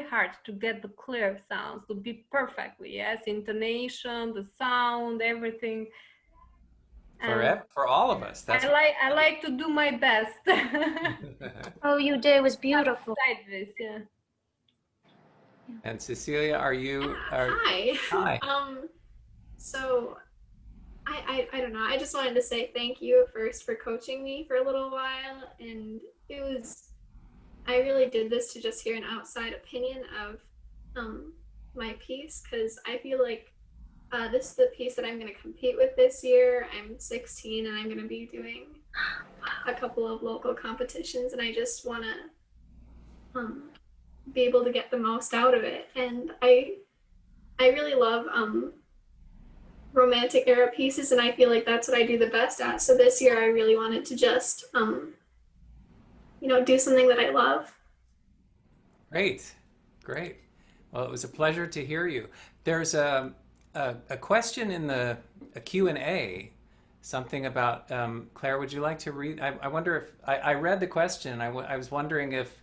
S3: hard to get the clear sounds to be perfectly. Yes, intonation, the sound, everything.
S2: For all of us. That's
S3: I like to do my best.
S6: oh, you did. It was beautiful.
S3: Outside this, yeah.
S2: And Cecilia,
S5: Hi.
S2: Hi.
S5: So I don't know. I just wanted to say thank you first for coaching me for a little while, and I really did this to just hear an outside opinion of my piece, because I feel like this is the piece that I'm going to compete with this year. I'm 16 and I'm going to be doing a couple of local competitions, and I just want to be able to get the most out of it. And I really love romantic era pieces, and I feel like that's what I do the best at. So this year I really wanted to just do something that I love.
S2: Great. Well, it was a pleasure to hear you. There's a question in a Q&A, something about, Claire, would you like to read? I wonder if, I read the question. I was wondering if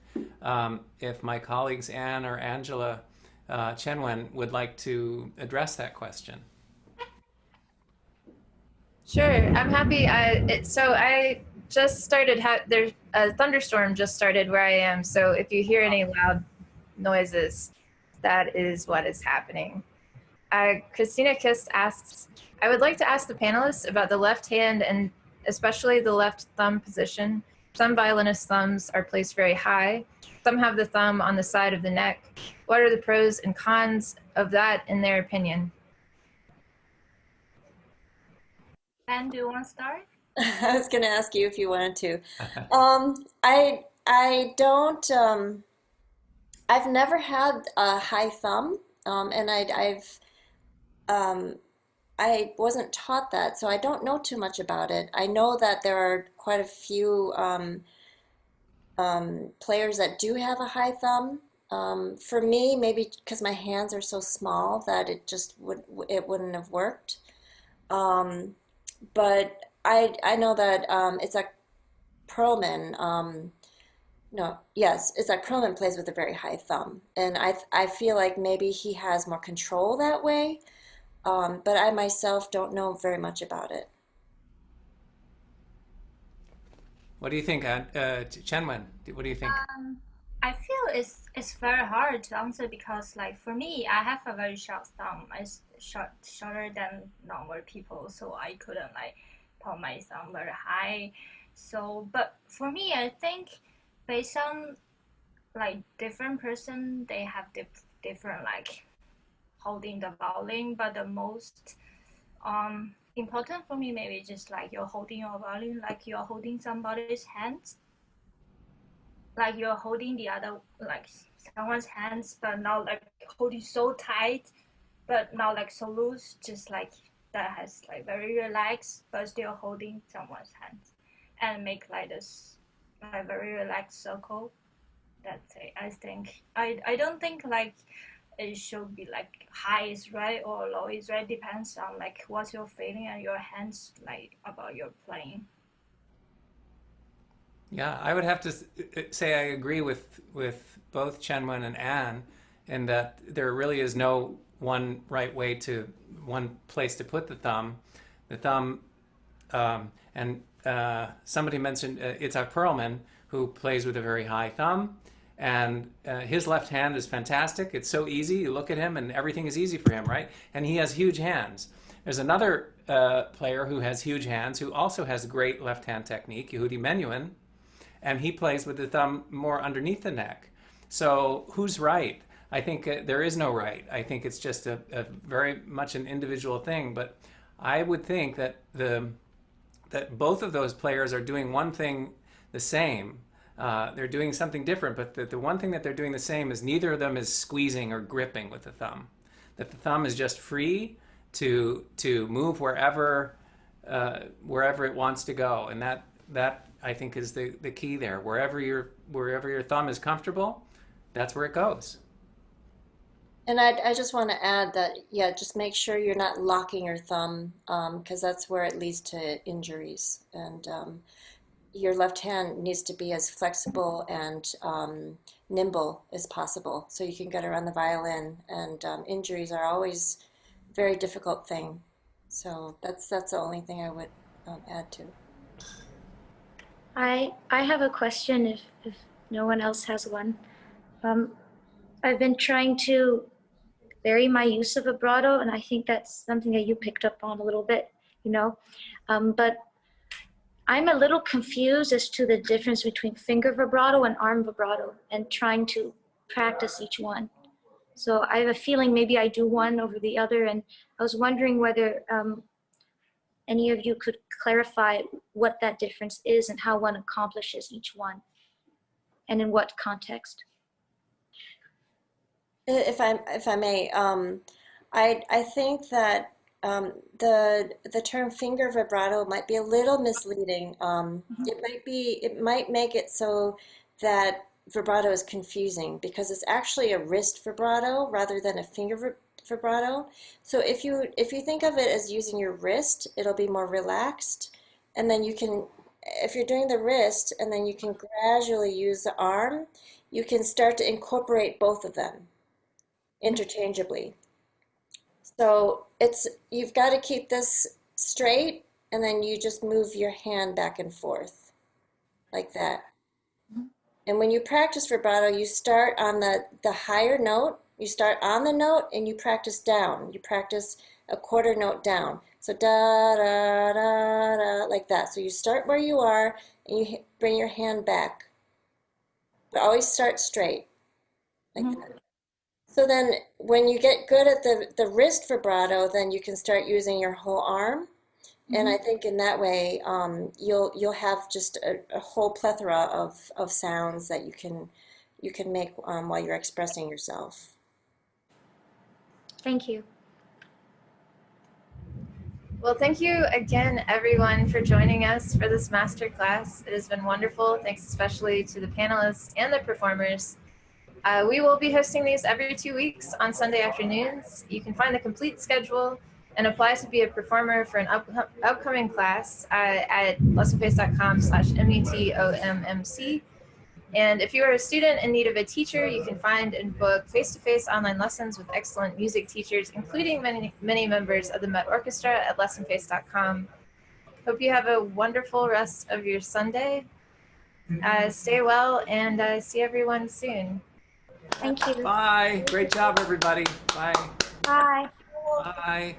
S2: my colleagues Anne or Angela Chenwen would like to address that question.
S1: Sure, I'm happy. I just started, there's a thunderstorm just started where I am. So if you hear any loud noises, that is what is happening. Christina Kist asks, I would like to ask the panelists about the left hand and especially the left thumb position. Some violinists' thumbs are placed very high. Some have the thumb on the side of the neck. What are the pros and cons of that in their opinion?
S4: Ben, do you want to start?
S7: I was going to ask you if you wanted to. I don't. I've never had a high thumb, and I wasn't taught that, so I don't know too much about it. I know that there are quite a few players that do have a high thumb, For me, maybe because my hands are so small that it wouldn't have worked. Um, but I know that Isaac Perlman, no, yes, Isaac Perlman plays with a very high thumb, and I feel like maybe he has more control that way. But I myself don't know very much about it.
S2: What do you think, Chenwen? What do you think?
S4: I feel it's very hard to answer because like for me, I have a very short thumb. It's shorter than normal people, so I couldn't like put my thumb very high. So, but for me, I think based on like different person, they have different like holding the violin, but the most important for me maybe just like you're holding your violin like you're holding somebody's hands, like you're holding the other like someone's hands, but not like holding so tight, but not like so loose, just like that has like very relaxed, but still holding someone's hands, and make like this like very relaxed circle. That's it. I think I don't think like it should be like high is right or low is right. Depends on like what's your feeling and your hands like about your playing.
S2: Yeah, I would have to say I agree with both Chenwen and Anne in that there really is no one right way to one place to put the thumb. The thumb, and somebody mentioned Itzhak Perlman, who plays with a very high thumb, and his left hand is fantastic. It's so easy. You look at him, and everything is easy for him, right? And he has huge hands. There's another player who has huge hands who also has great left hand technique, Yehudi Menuhin, and he plays with the thumb more underneath the neck. So who's right? I think there is no right. I think it's just a very much an individual thing. But I would think that that both of those players are doing one thing the same. They're doing something different, but the one thing that they're doing the same is neither of them is squeezing or gripping with the thumb. That the thumb is just free to move wherever it wants to go, and that I think is the key there. Wherever your thumb is comfortable, that's where it goes.
S7: And I just want to add that, yeah, just make sure you're not locking your thumb, because that's where it leads to injuries. And your left hand needs to be as flexible and nimble as possible so you can get around the violin. And injuries are always a very difficult thing. So that's the only thing I would add to.
S6: I have a question if no one else has one. I've been trying to vary my use of vibrato, and I think that's something that you picked up on a little bit, you know. But I'm a little confused as to the difference between finger vibrato and arm vibrato and trying to practice each one. So I have a feeling maybe I do one over the other, and I was wondering whether any of you could clarify what that difference is and how one accomplishes each one and in what context.
S7: If I may, I think that the term finger vibrato might be a little misleading. It might make it so that vibrato is confusing because it's actually a wrist vibrato rather than a finger vibrato. So if you think of it as using your wrist, it'll be more relaxed, and then you can, if you're doing the wrist and then you can gradually use the arm, you can start to incorporate both of them interchangeably. So you've got to keep this straight, and then you just move your hand back and forth like that. And when you practice vibrato, you start on the higher note. You start on the note and you practice down. You practice a quarter note down. So da da da da like that. So you start where you are and you bring your hand back. But always start straight like that. So then when you get good at the wrist vibrato, then you can start using your whole arm. And I think in that way, you'll have just a whole plethora of sounds that you can make while you're expressing yourself.
S6: Thank you.
S1: Well, thank you again, everyone, for joining us for this masterclass. It has been wonderful. Thanks especially to the panelists and the performers. We will be hosting these every 2 weeks on Sunday afternoons. You can find the complete schedule and apply to be a performer for an upcoming class at lessonface.com/METOMMC. And if you are a student in need of a teacher, you can find and book face-to-face online lessons with excellent music teachers, including many members of the MET Orchestra at lessonface.com. Hope you have a wonderful rest of your Sunday. Stay well, and see everyone soon.
S6: Thank you.
S2: Bye. Great job, everybody. Bye.
S6: Bye.
S2: Bye.